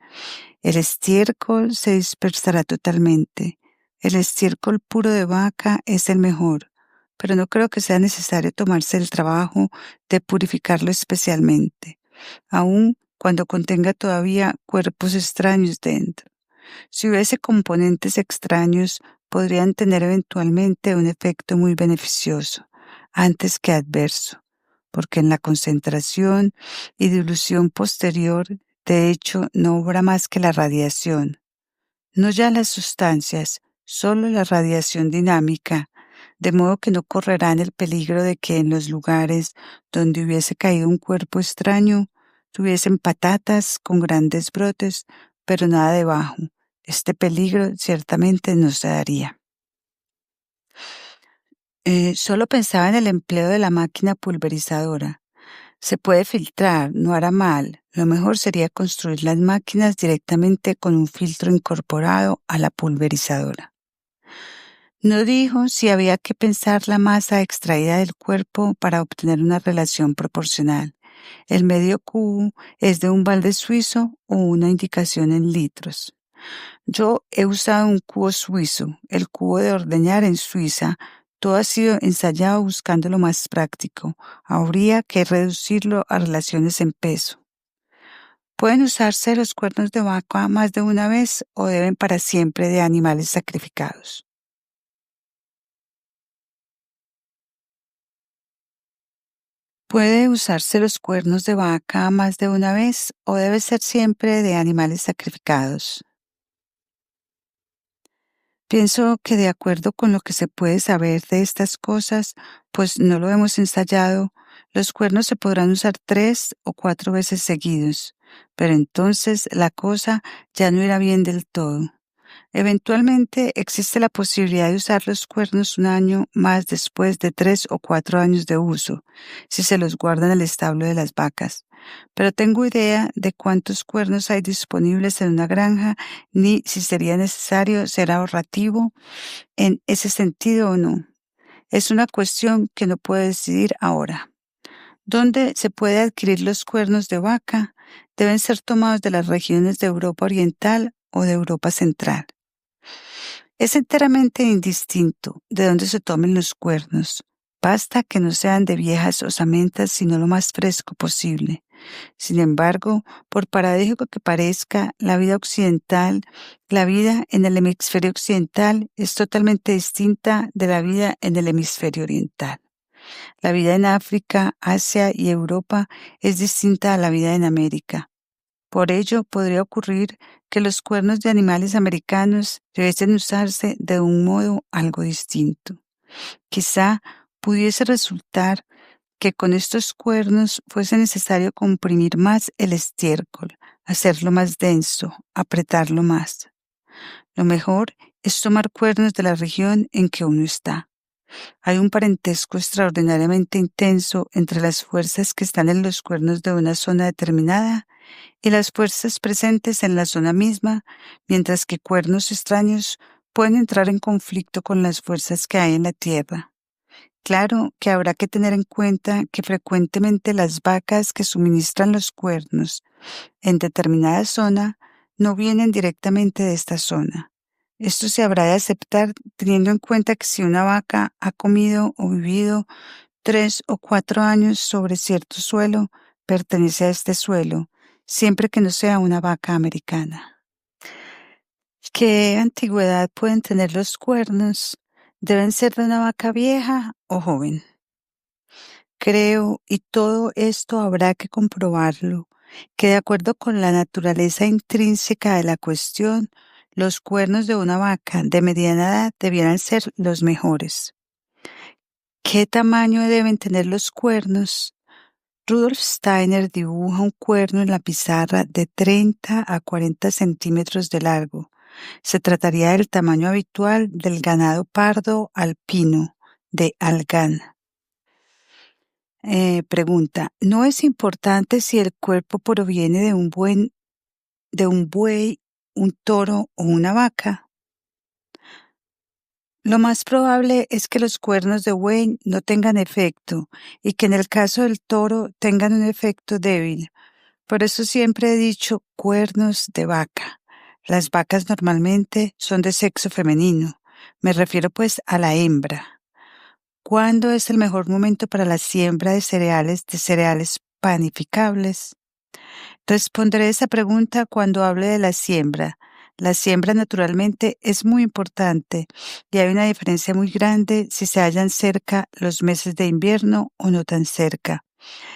El estiércol se dispersará totalmente. El estiércol puro de vaca es el mejor, pero no creo que sea necesario tomarse el trabajo de purificarlo especialmente, aun cuando contenga todavía cuerpos extraños dentro. Si hubiese componentes extraños, podrían tener eventualmente un efecto muy beneficioso, antes que adverso, porque en la concentración y dilución posterior, de hecho, no obra más que la radiación, no ya las sustancias, solo la radiación dinámica, de modo que no correrán el peligro de que en los lugares donde hubiese caído un cuerpo extraño, tuviesen patatas con grandes brotes, pero nada debajo. Este peligro ciertamente no se daría. Solo pensaba en el empleo de la máquina pulverizadora. Se puede filtrar, no hará mal. Lo mejor sería construir las máquinas directamente con un filtro incorporado a la pulverizadora. No dijo si había que pensar la masa extraída del cuerpo para obtener una relación proporcional. El medio cubo es de un balde suizo o una indicación en litros. Yo he usado un cubo suizo, el cubo de ordeñar en Suiza. Todo ha sido ensayado buscando lo más práctico. Habría que reducirlo a relaciones en peso. ¿Pueden usarse los cuernos de vaca más de una vez o deben para siempre de animales sacrificados? ¿Puede usarse los cuernos de vaca más de una vez o debe ser siempre de animales sacrificados? Pienso que, de acuerdo con lo que se puede saber de estas cosas, pues no lo hemos ensayado, los cuernos se podrán usar 3 o 4 veces seguidos, pero entonces la cosa ya no irá bien del todo. Eventualmente existe la posibilidad de usar los cuernos un año más después de 3 o 4 años de uso, si se los guarda en el establo de las vacas. Pero tengo idea de cuántos cuernos hay disponibles en una granja, ni si sería necesario ser ahorrativo en ese sentido o no. Es una cuestión que no puedo decidir ahora. ¿Dónde se puede adquirir los cuernos de vaca? Deben ser tomados de las regiones de Europa Oriental o de Europa Central. Es enteramente indistinto de dónde se tomen los cuernos. Basta que no sean de viejas osamentas, sino lo más fresco posible. Sin embargo, por paradójico que parezca, la vida en el hemisferio occidental es totalmente distinta de la vida en el hemisferio oriental. La vida en África, Asia y Europa es distinta a la vida en América. Por ello, podría ocurrir que los cuernos de animales americanos debiesen usarse de un modo algo distinto. Quizá pudiese resultar que con estos cuernos fuese necesario comprimir más el estiércol, hacerlo más denso, apretarlo más. Lo mejor es tomar cuernos de la región en que uno está. Hay un parentesco extraordinariamente intenso entre las fuerzas que están en los cuernos de una zona determinada y las fuerzas presentes en la zona misma, mientras que cuernos extraños pueden entrar en conflicto con las fuerzas que hay en la Tierra. Claro que habrá que tener en cuenta que frecuentemente las vacas que suministran los cuernos en determinada zona no vienen directamente de esta zona. Esto se habrá de aceptar teniendo en cuenta que si una vaca ha comido o vivido 3 o 4 años sobre cierto suelo, pertenece a este suelo, siempre que no sea una vaca americana. ¿Qué antigüedad pueden tener los cuernos? ¿Deben ser de una vaca vieja o joven? Creo, y todo esto habrá que comprobarlo, que de acuerdo con la naturaleza intrínseca de la cuestión, los cuernos de una vaca de mediana edad debieran ser los mejores. ¿Qué tamaño deben tener los cuernos? Rudolf Steiner dibuja un cuerno en la pizarra de 30 a 40 centímetros de largo. Se trataría del tamaño habitual del ganado pardo alpino de Algan. Pregunta: ¿no es importante si el cuerpo proviene de un buey, un toro o una vaca? Lo más probable es que los cuernos de buey no tengan efecto y que en el caso del toro tengan un efecto débil. Por eso siempre he dicho cuernos de vaca. Las vacas normalmente son de sexo femenino. Me refiero pues a la hembra. ¿Cuándo es el mejor momento para la siembra de cereales panificables? Responderé esa pregunta cuando hable de la siembra. La siembra naturalmente es muy importante y hay una diferencia muy grande si se hallan cerca los meses de invierno o no tan cerca.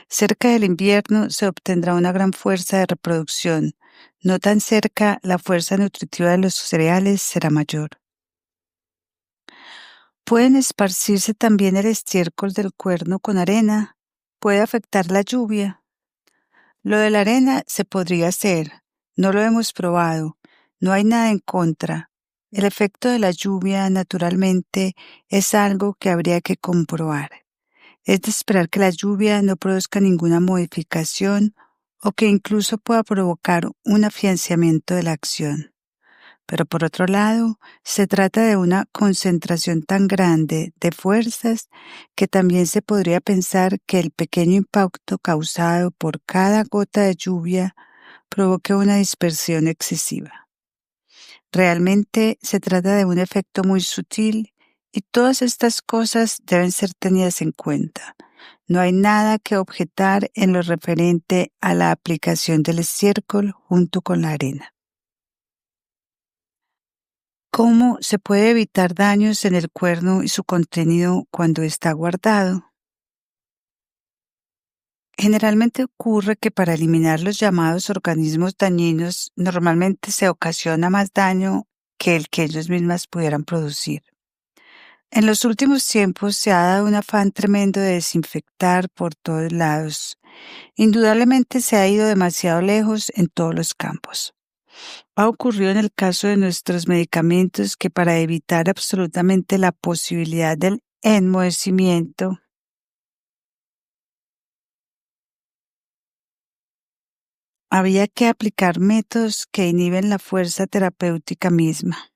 Cerca del invierno se obtendrá una gran fuerza de reproducción. No tan cerca, la fuerza nutritiva de los cereales será mayor. Pueden esparcirse también el estiércol del cuerno con arena. Puede afectar la lluvia. Lo de la arena se podría hacer. No lo hemos probado. No hay nada en contra. El efecto de la lluvia, naturalmente, es algo que habría que comprobar. Es de esperar que la lluvia no produzca ninguna modificación o que incluso pueda provocar un afianzamiento de la acción. Pero por otro lado, se trata de una concentración tan grande de fuerzas que también se podría pensar que el pequeño impacto causado por cada gota de lluvia provoque una dispersión excesiva. Realmente se trata de un efecto muy sutil y todas estas cosas deben ser tenidas en cuenta. No hay nada que objetar en lo referente a la aplicación del estiércol junto con la arena. ¿Cómo se puede evitar daños en el cuerno y su contenido cuando está guardado? Generalmente ocurre que para eliminar los llamados organismos dañinos, normalmente se ocasiona más daño que el que ellos mismas pudieran producir. En los últimos tiempos se ha dado un afán tremendo de desinfectar por todos lados. Indudablemente se ha ido demasiado lejos en todos los campos. Ha ocurrido en el caso de nuestros medicamentos que para evitar absolutamente la posibilidad del enmohecimiento, había que aplicar métodos que inhiben la fuerza terapéutica misma.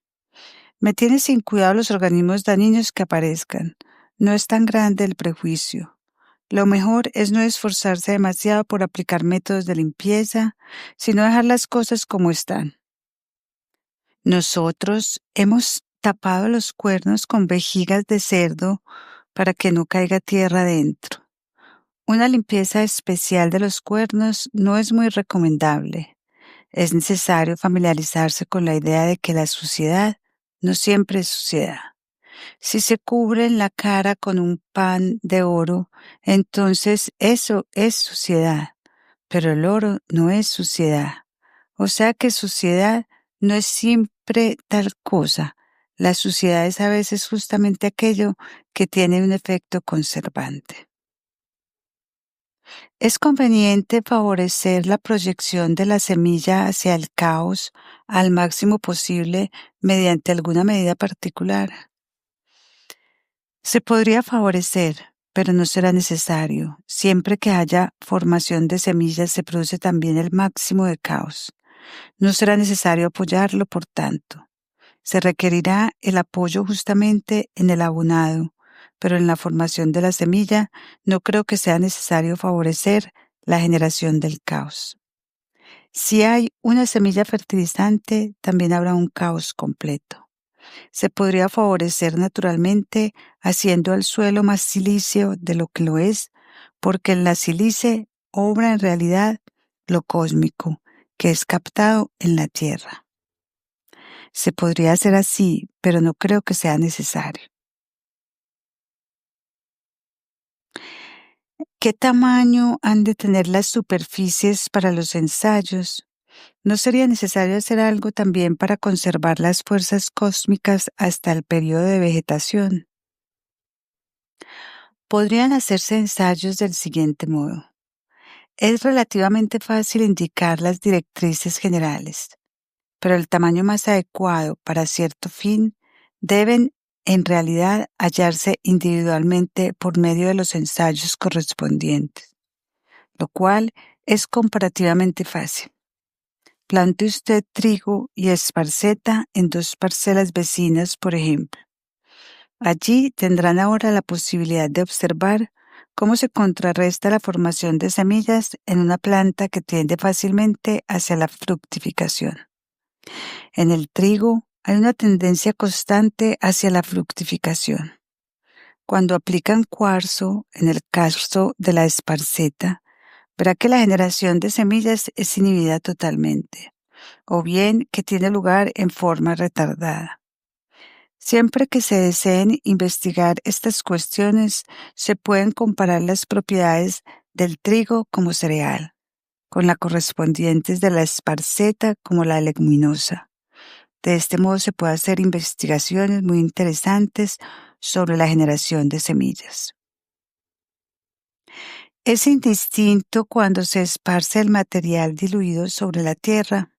Me tiene sin cuidado los organismos dañinos que aparezcan. No es tan grande el prejuicio. Lo mejor es no esforzarse demasiado por aplicar métodos de limpieza, sino dejar las cosas como están. Nosotros hemos tapado los cuernos con vejigas de cerdo para que no caiga tierra dentro. Una limpieza especial de los cuernos no es muy recomendable. Es necesario familiarizarse con la idea de que la suciedad no siempre es suciedad. Si se cubre la cara con un pan de oro, entonces eso es suciedad, pero el oro no es suciedad. O sea que suciedad no es siempre tal cosa. La suciedad es a veces justamente aquello que tiene un efecto conservante. Es conveniente favorecer la proyección de la semilla hacia el caos al máximo posible mediante alguna medida particular. Se podría favorecer, pero no será necesario. Siempre que haya formación de semillas se produce también el máximo de caos. No será necesario apoyarlo, por tanto. Se requerirá el apoyo justamente en el abonado, pero en la formación de la semilla no creo que sea necesario favorecer la generación del caos. Si hay una semilla fertilizante, también habrá un caos completo. Se podría favorecer naturalmente haciendo el suelo más silicio de lo que lo es, porque en la sílice obra en realidad lo cósmico, que es captado en la tierra. Se podría hacer así, pero no creo que sea necesario. ¿Qué tamaño han de tener las superficies para los ensayos? ¿No sería necesario hacer algo también para conservar las fuerzas cósmicas hasta el periodo de vegetación? Podrían hacerse ensayos del siguiente modo. Es relativamente fácil indicar las directrices generales, pero el tamaño más adecuado para cierto fin deben en realidad hallarse individualmente por medio de los ensayos correspondientes, lo cual es comparativamente fácil. Plante usted trigo y esparceta en 2 parcelas vecinas, por ejemplo. Allí tendrán ahora la posibilidad de observar cómo se contrarresta la formación de semillas en una planta que tiende fácilmente hacia la fructificación. En el trigo hay una tendencia constante hacia la fructificación. Cuando aplican cuarzo, en el caso de la esparceta, verá que la generación de semillas es inhibida totalmente, o bien que tiene lugar en forma retardada. Siempre que se deseen investigar estas cuestiones, se pueden comparar las propiedades del trigo como cereal, con las correspondientes de la esparceta como la leguminosa. De este modo se puede hacer investigaciones muy interesantes sobre la generación de semillas. Es indistinto cuando se esparce el material diluido sobre la tierra.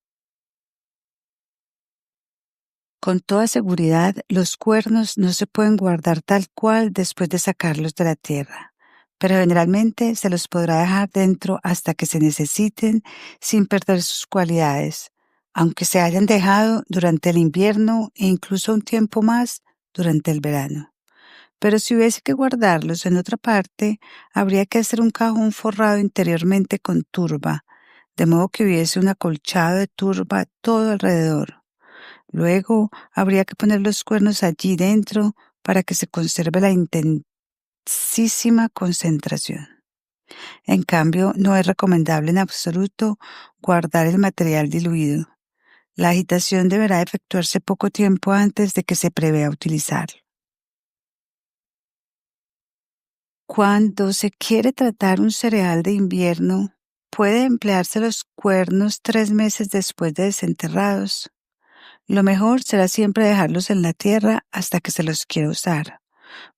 Con toda seguridad, los cuernos no se pueden guardar tal cual después de sacarlos de la tierra, pero generalmente se los podrá dejar dentro hasta que se necesiten sin perder sus cualidades, aunque se hayan dejado durante el invierno e incluso un tiempo más durante el verano. Pero si hubiese que guardarlos en otra parte, habría que hacer un cajón forrado interiormente con turba, de modo que hubiese un acolchado de turba todo alrededor. Luego habría que poner los cuernos allí dentro para que se conserve la intensísima concentración. En cambio, no es recomendable en absoluto guardar el material diluido. La agitación deberá efectuarse poco tiempo antes de que se prevea utilizarlo. Cuando se quiere tratar un cereal de invierno, puede emplearse los cuernos 3 meses después de desenterrados. Lo mejor será siempre dejarlos en la tierra hasta que se los quiera usar,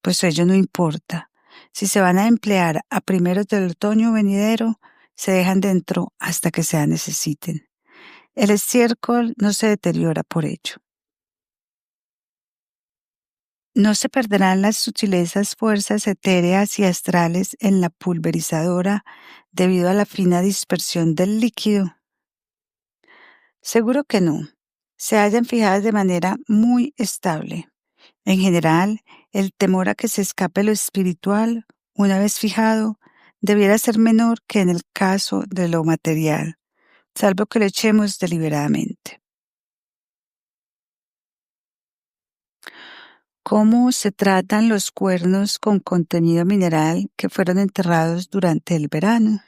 pues ello no importa. Si se van a emplear a primeros del otoño venidero, se dejan dentro hasta que se necesiten. El estiércol no se deteriora por ello. No se perderán las sutilezas fuerzas etéreas y astrales en la pulverizadora debido a la fina dispersión del líquido. Seguro que no. Se hallan fijadas de manera muy estable. En general, el temor a que se escape lo espiritual, una vez fijado, debiera ser menor que en el caso de lo material, salvo que lo echemos deliberadamente. ¿Cómo se tratan los cuernos con contenido mineral que fueron enterrados durante el verano?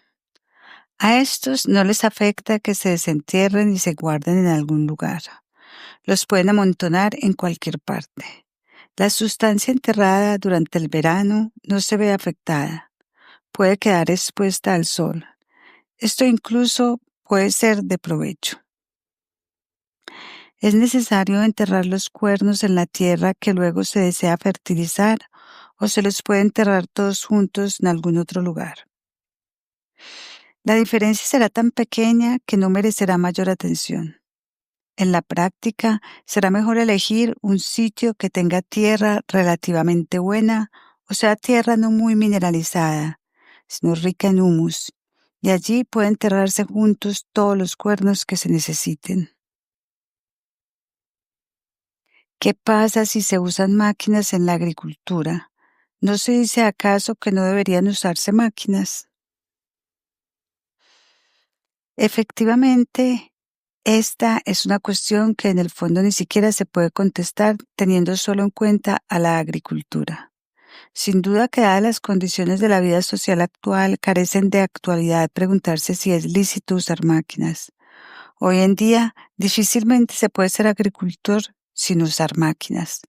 A estos no les afecta que se desentierren y se guarden en algún lugar. Los pueden amontonar en cualquier parte. La sustancia enterrada durante el verano no se ve afectada. Puede quedar expuesta al sol. Esto incluso puede ser de provecho. Es necesario enterrar los cuernos en la tierra que luego se desea fertilizar, o se los puede enterrar todos juntos en algún otro lugar. La diferencia será tan pequeña que no merecerá mayor atención. En la práctica, será mejor elegir un sitio que tenga tierra relativamente buena, o sea, tierra no muy mineralizada, sino rica en humus, y allí pueden enterrarse juntos todos los cuernos que se necesiten. ¿Qué pasa si se usan máquinas en la agricultura? ¿No se dice acaso que no deberían usarse máquinas? Efectivamente, esta es una cuestión que en el fondo ni siquiera se puede contestar teniendo solo en cuenta a la agricultura. Sin duda que dadas las condiciones de la vida social actual, carecen de actualidad preguntarse si es lícito usar máquinas. Hoy en día, difícilmente se puede ser agricultor sin usar máquinas.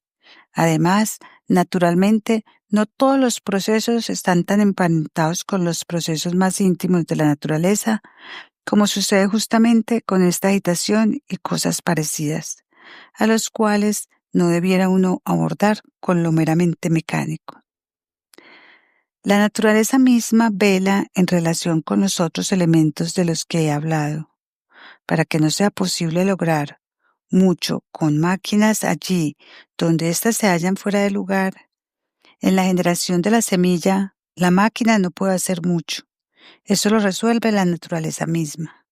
Además, naturalmente, no todos los procesos están tan emparentados con los procesos más íntimos de la naturaleza, como sucede justamente con esta agitación y cosas parecidas, a los cuales no debiera uno abordar con lo meramente mecánico. La naturaleza misma vela en relación con los otros elementos de los que he hablado, para que no sea posible lograr mucho con máquinas allí donde éstas se hallan fuera de lugar. En la generación de la semilla, la máquina no puede hacer mucho. Eso lo resuelve la naturaleza misma.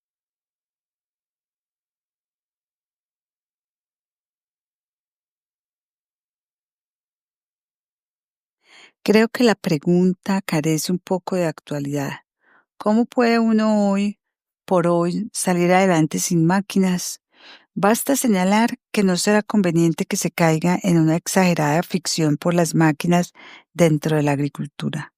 Creo que la pregunta carece un poco de actualidad. ¿Cómo puede uno hoy por hoy salir adelante sin máquinas? Basta señalar que no será conveniente que se caiga en una exagerada ficción por las máquinas dentro de la agricultura,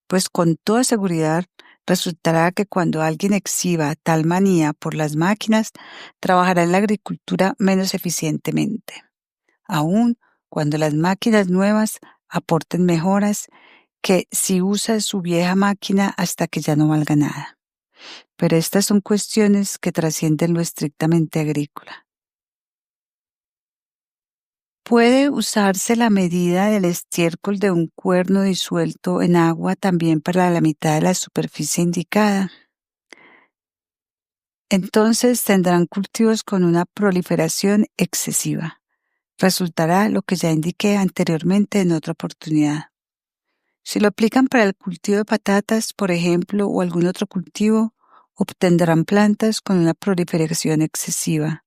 pues con toda seguridad resultará que cuando alguien exhiba tal manía por las máquinas, trabajará en la agricultura menos eficientemente, aun cuando las máquinas nuevas aporten mejoras que si usa su vieja máquina hasta que ya no valga nada. Pero estas son cuestiones que trascienden lo estrictamente agrícola. ¿Puede usarse la medida del estiércol de un cuerno disuelto en agua también para la mitad de la superficie indicada? Entonces tendrán cultivos con una proliferación excesiva. Resultará lo que ya indiqué anteriormente en otra oportunidad. Si lo aplican para el cultivo de patatas, por ejemplo, o algún otro cultivo, obtendrán plantas con una proliferación excesiva,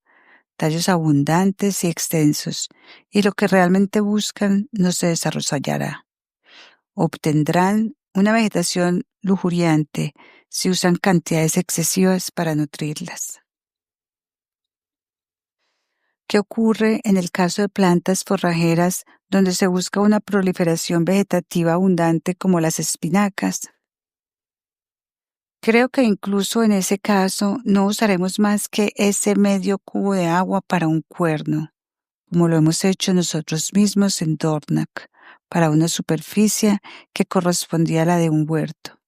tallos abundantes y extensos, y lo que realmente buscan no se desarrollará. Obtendrán una vegetación lujuriante si usan cantidades excesivas para nutrirlas. ¿Qué ocurre en el caso de plantas forrajeras donde se busca una proliferación vegetativa abundante como las espinacas? Creo que incluso en ese caso no usaremos más que ese medio cubo de agua para un cuerno, como lo hemos hecho nosotros mismos en Dornach, para una superficie que correspondía a la de un huerto.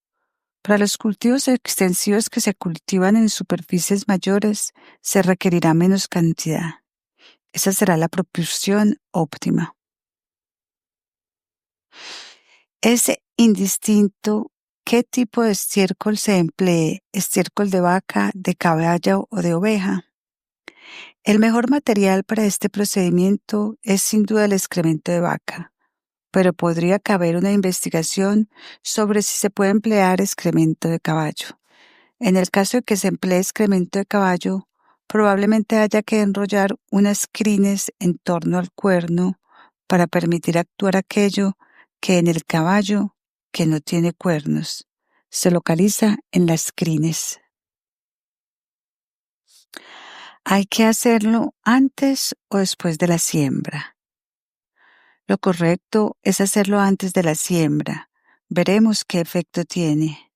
Para los cultivos extensivos que se cultivan en superficies mayores, se requerirá menos cantidad. Esa será la proporción óptima. Es indistinto qué tipo de estiércol se emplee, estiércol de vaca, de caballo o de oveja. El mejor material para este procedimiento es sin duda el excremento de vaca, pero podría caber una investigación sobre si se puede emplear excremento de caballo. En el caso de que se emplee excremento de caballo, probablemente haya que enrollar unas crines en torno al cuerno para permitir actuar aquello que en el caballo, que no tiene cuernos, se localiza en las crines. Hay que hacerlo antes o después de la siembra. Lo correcto es hacerlo antes de la siembra. Veremos qué efecto tiene.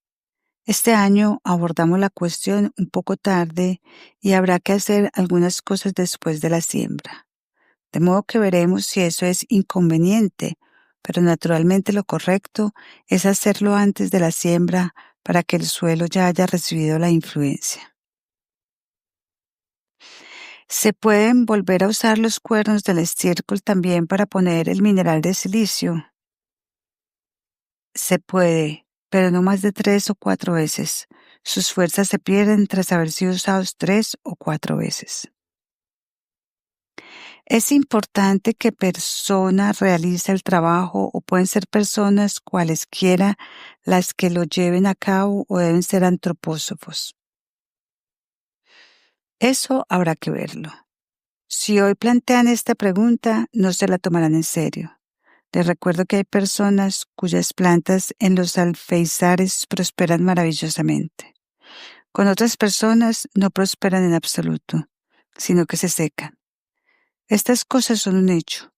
Este año abordamos la cuestión un poco tarde y habrá que hacer algunas cosas después de la siembra. De modo que veremos si eso es inconveniente, pero naturalmente lo correcto es hacerlo antes de la siembra para que el suelo ya haya recibido la influencia. Se pueden volver a usar los cuernos del estiércol también para poner el mineral de silicio. Se puede, pero no más de 3 o 4 veces. Sus fuerzas se pierden tras haber sido usados 3 o 4 veces. Es importante que persona realice el trabajo o pueden ser personas cualesquiera las que lo lleven a cabo o deben ser antropósofos. Eso habrá que verlo. Si hoy plantean esta pregunta, no se la tomarán en serio. Les recuerdo que hay personas cuyas plantas en los alféizares prosperan maravillosamente. Con otras personas no prosperan en absoluto, sino que se secan. Estas cosas son un hecho.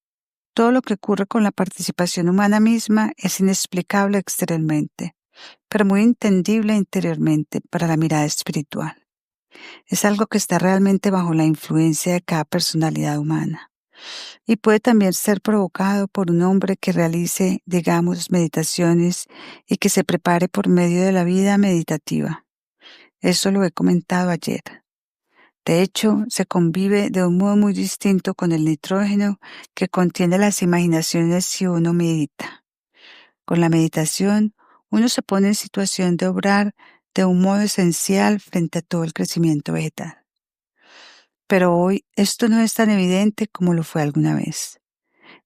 Todo lo que ocurre con la participación humana misma es inexplicable exteriormente, pero muy entendible interiormente para la mirada espiritual. Es algo que está realmente bajo la influencia de cada personalidad humana y puede también ser provocado por un hombre que realice, digamos, meditaciones y que se prepare por medio de la vida meditativa. Eso lo he comentado ayer. De hecho, se convive de un modo muy distinto con el nitrógeno que contiene las imaginaciones si uno medita. Con la meditación, uno se pone en situación de obrar de un modo esencial frente a todo el crecimiento vegetal. Pero hoy esto no es tan evidente como lo fue alguna vez.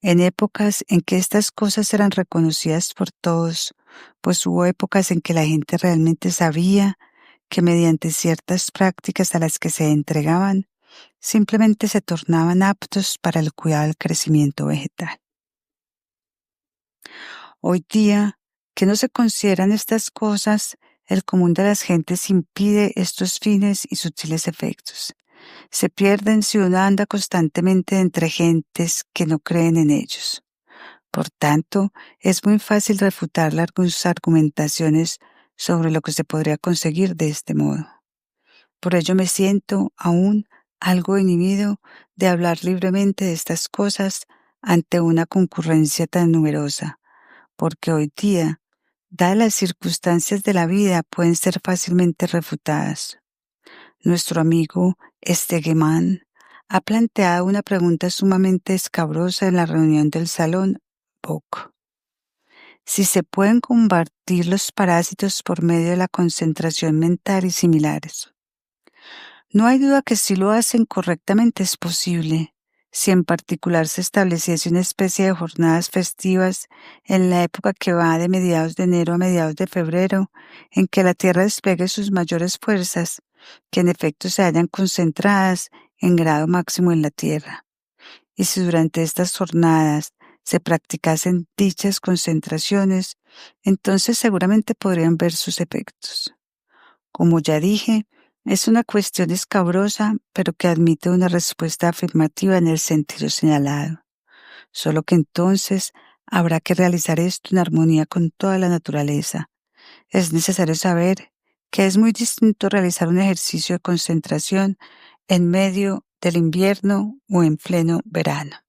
En épocas en que estas cosas eran reconocidas por todos, pues hubo épocas en que la gente realmente sabía que mediante ciertas prácticas a las que se entregaban, simplemente se tornaban aptos para el cuidado del crecimiento vegetal. Hoy día, que no se consideran estas cosas, el común de las gentes impide estos fines y sutiles efectos. Se pierden si uno anda constantemente entre gentes que no creen en ellos. Por tanto, es muy fácil refutar las argumentaciones sobre lo que se podría conseguir de este modo. Por ello me siento aún algo inhibido de hablar libremente de estas cosas ante una concurrencia tan numerosa, porque hoy día, dadas las circunstancias de la vida, pueden ser fácilmente refutadas. Nuestro amigo Stegeman ha planteado una pregunta sumamente escabrosa en la reunión del Salón Bock. Si se pueden combatir los parásitos por medio de la concentración mental y similares. No hay duda que si lo hacen correctamente es posible, si en particular se estableciese una especie de jornadas festivas en la época que va de mediados de enero a mediados de febrero, en que la Tierra despliegue sus mayores fuerzas, que en efecto se hallan concentradas en grado máximo en la Tierra. Y si durante estas jornadas se practicasen dichas concentraciones, entonces seguramente podrían ver sus efectos. Como ya dije, es una cuestión escabrosa, pero que admite una respuesta afirmativa en el sentido señalado. Solo que entonces habrá que realizar esto en armonía con toda la naturaleza. Es necesario saber que es muy distinto realizar un ejercicio de concentración en medio del invierno o en pleno verano.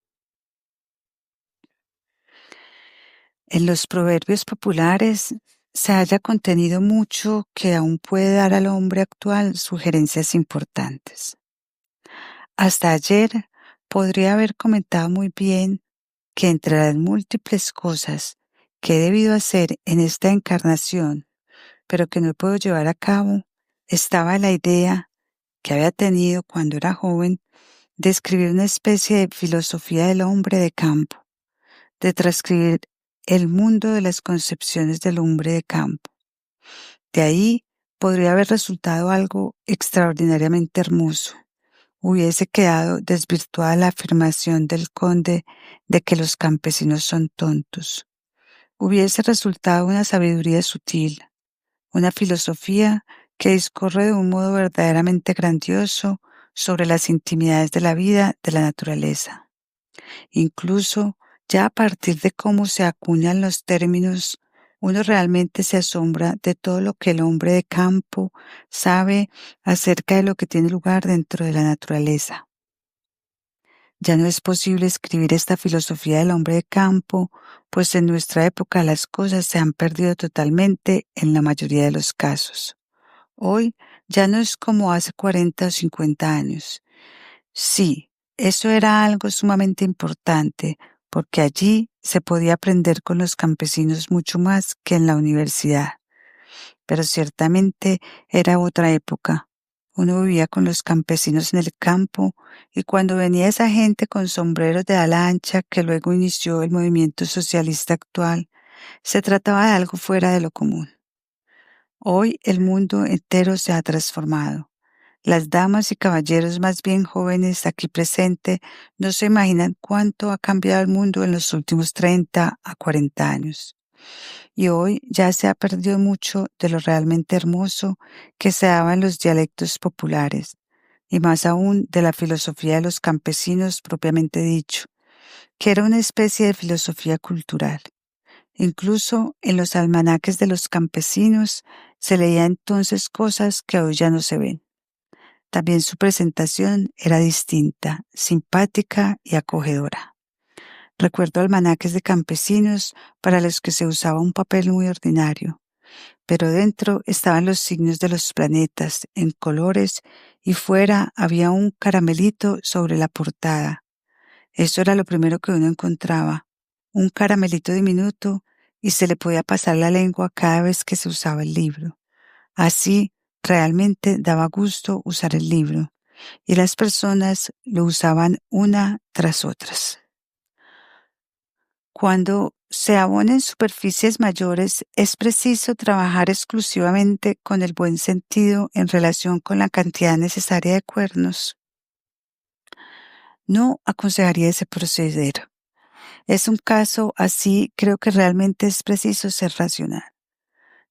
En los proverbios populares se halla contenido mucho que aún puede dar al hombre actual sugerencias importantes. Hasta ayer podría haber comentado muy bien que entre las múltiples cosas que he debido hacer en esta encarnación, pero que no puedo llevar a cabo, estaba la idea que había tenido cuando era joven de escribir una especie de filosofía del hombre de campo, de transcribir el mundo de las concepciones del hombre de campo. De ahí podría haber resultado algo extraordinariamente hermoso. Hubiese quedado desvirtuada la afirmación del conde de que los campesinos son tontos. Hubiese resultado una sabiduría sutil, una filosofía que discurre de un modo verdaderamente grandioso sobre las intimidades de la vida de la naturaleza. Incluso ya a partir de cómo se acuñan los términos, uno realmente se asombra de todo lo que el hombre de campo sabe acerca de lo que tiene lugar dentro de la naturaleza. Ya no es posible escribir esta filosofía del hombre de campo, pues en nuestra época las cosas se han perdido totalmente en la mayoría de los casos. Hoy ya no es como hace 40 o 50 años. Sí, eso era algo sumamente importante, porque allí se podía aprender con los campesinos mucho más que en la universidad. pero ciertamente era otra época. Uno vivía con los campesinos en el campo, y cuando venía esa gente con sombreros de ala ancha que luego inició el movimiento socialista actual, se trataba de algo fuera de lo común. Hoy el mundo entero se ha transformado. Las damas y caballeros más bien jóvenes aquí presentes no se imaginan cuánto ha cambiado el mundo en los últimos 30 a 40 años. Y hoy ya se ha perdido mucho de lo realmente hermoso que se daba en los dialectos populares, y más aún de la filosofía de los campesinos propiamente dicho, que era una especie de filosofía cultural. Incluso en los almanaques de los campesinos se leía entonces cosas que hoy ya no se ven. También su presentación era distinta, simpática y acogedora. Recuerdo almanaques de campesinos para los que se usaba un papel muy ordinario, pero dentro estaban los signos de los planetas en colores y fuera había un caramelito sobre la portada. Eso era lo primero que uno encontraba, un caramelito diminuto, y se le podía pasar la lengua cada vez que se usaba el libro. Así, realmente daba gusto usar el libro, y las personas lo usaban una tras otras. Cuando se abonan superficies mayores, es preciso trabajar exclusivamente con el buen sentido en relación con la cantidad necesaria de cuernos. No aconsejaría ese proceder. Es un caso así, creo que realmente es preciso ser racional.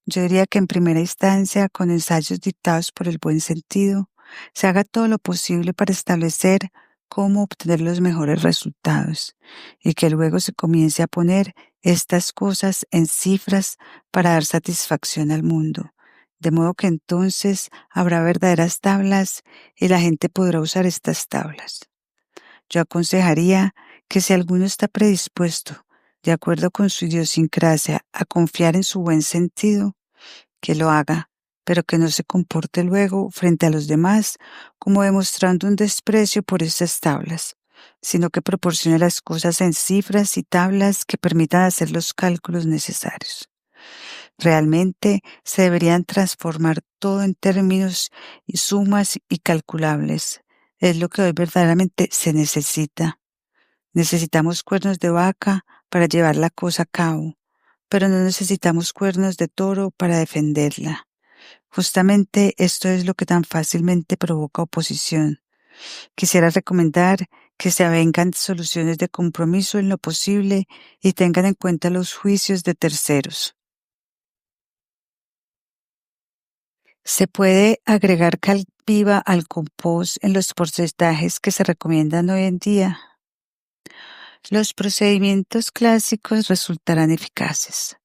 Yo diría que en primera instancia, con ensayos dictados por el buen sentido, se haga todo lo posible para establecer cómo obtener los mejores resultados, y que luego se comience a poner estas cosas en cifras para dar satisfacción al mundo, de modo que entonces habrá verdaderas tablas y la gente podrá usar estas tablas. Yo aconsejaría que si alguno está predispuesto, de acuerdo con su idiosincrasia, a confiar en su buen sentido, que lo haga, pero que no se comporte luego frente a los demás como demostrando un desprecio por esas tablas, sino que proporcione las cosas en cifras y tablas que permitan hacer los cálculos necesarios. Realmente se deberían transformar todo en términos y sumas y calculables. Es lo que hoy verdaderamente se necesita. Necesitamos cuernos de vaca para llevar la cosa a cabo, pero no necesitamos cuernos de toro para defenderla. Justamente esto es lo que tan fácilmente provoca oposición. Quisiera recomendar que se avengan soluciones de compromiso en lo posible y tengan en cuenta los juicios de terceros. Se puede agregar cal viva al compost en los porcentajes que se recomiendan hoy en día. Los procedimientos clásicos resultarán eficaces.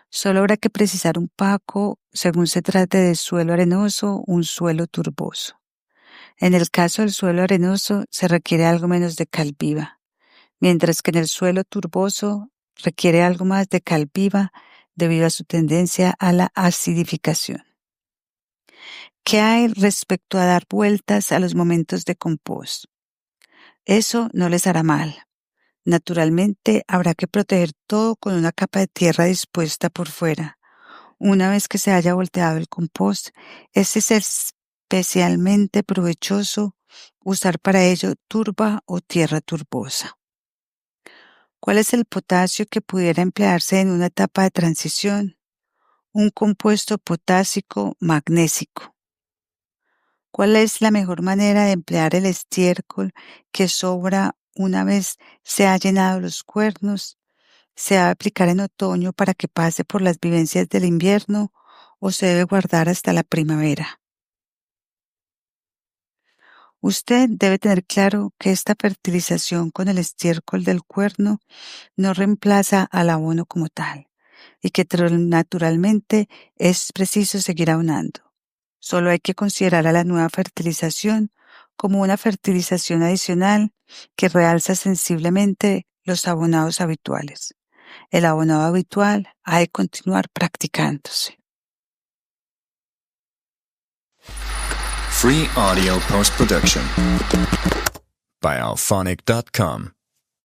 Solo habrá que precisar un poco según se trate de suelo arenoso o un suelo turboso. En el caso del suelo arenoso se requiere algo menos de cal viva, mientras que en el suelo turboso requiere algo más de cal viva debido a su tendencia a la acidificación. ¿Qué hay respecto a dar vueltas a los momentos de compost? Eso no les hará mal. Naturalmente, habrá que proteger todo con una capa de tierra dispuesta por fuera. Una vez que se haya volteado el compost, es especialmente provechoso usar para ello turba o tierra turbosa. ¿Cuál es el potasio que pudiera emplearse en una etapa de transición? Un compuesto potásico magnésico. ¿Cuál es la mejor manera de emplear el estiércol que sobra una vez se ha llenado los cuernos? ¿Se debe aplicar en otoño para que pase por las vivencias del invierno o se debe guardar hasta la primavera? Usted debe tener claro que esta fertilización con el estiércol del cuerno no reemplaza al abono como tal, y que naturalmente es preciso seguir abonando. Solo hay que considerar a la nueva fertilización como una fertilización adicional que realza sensiblemente los abonados habituales. El abonado habitual ha de continuar practicándose. Free audio post-production by alphonic.com.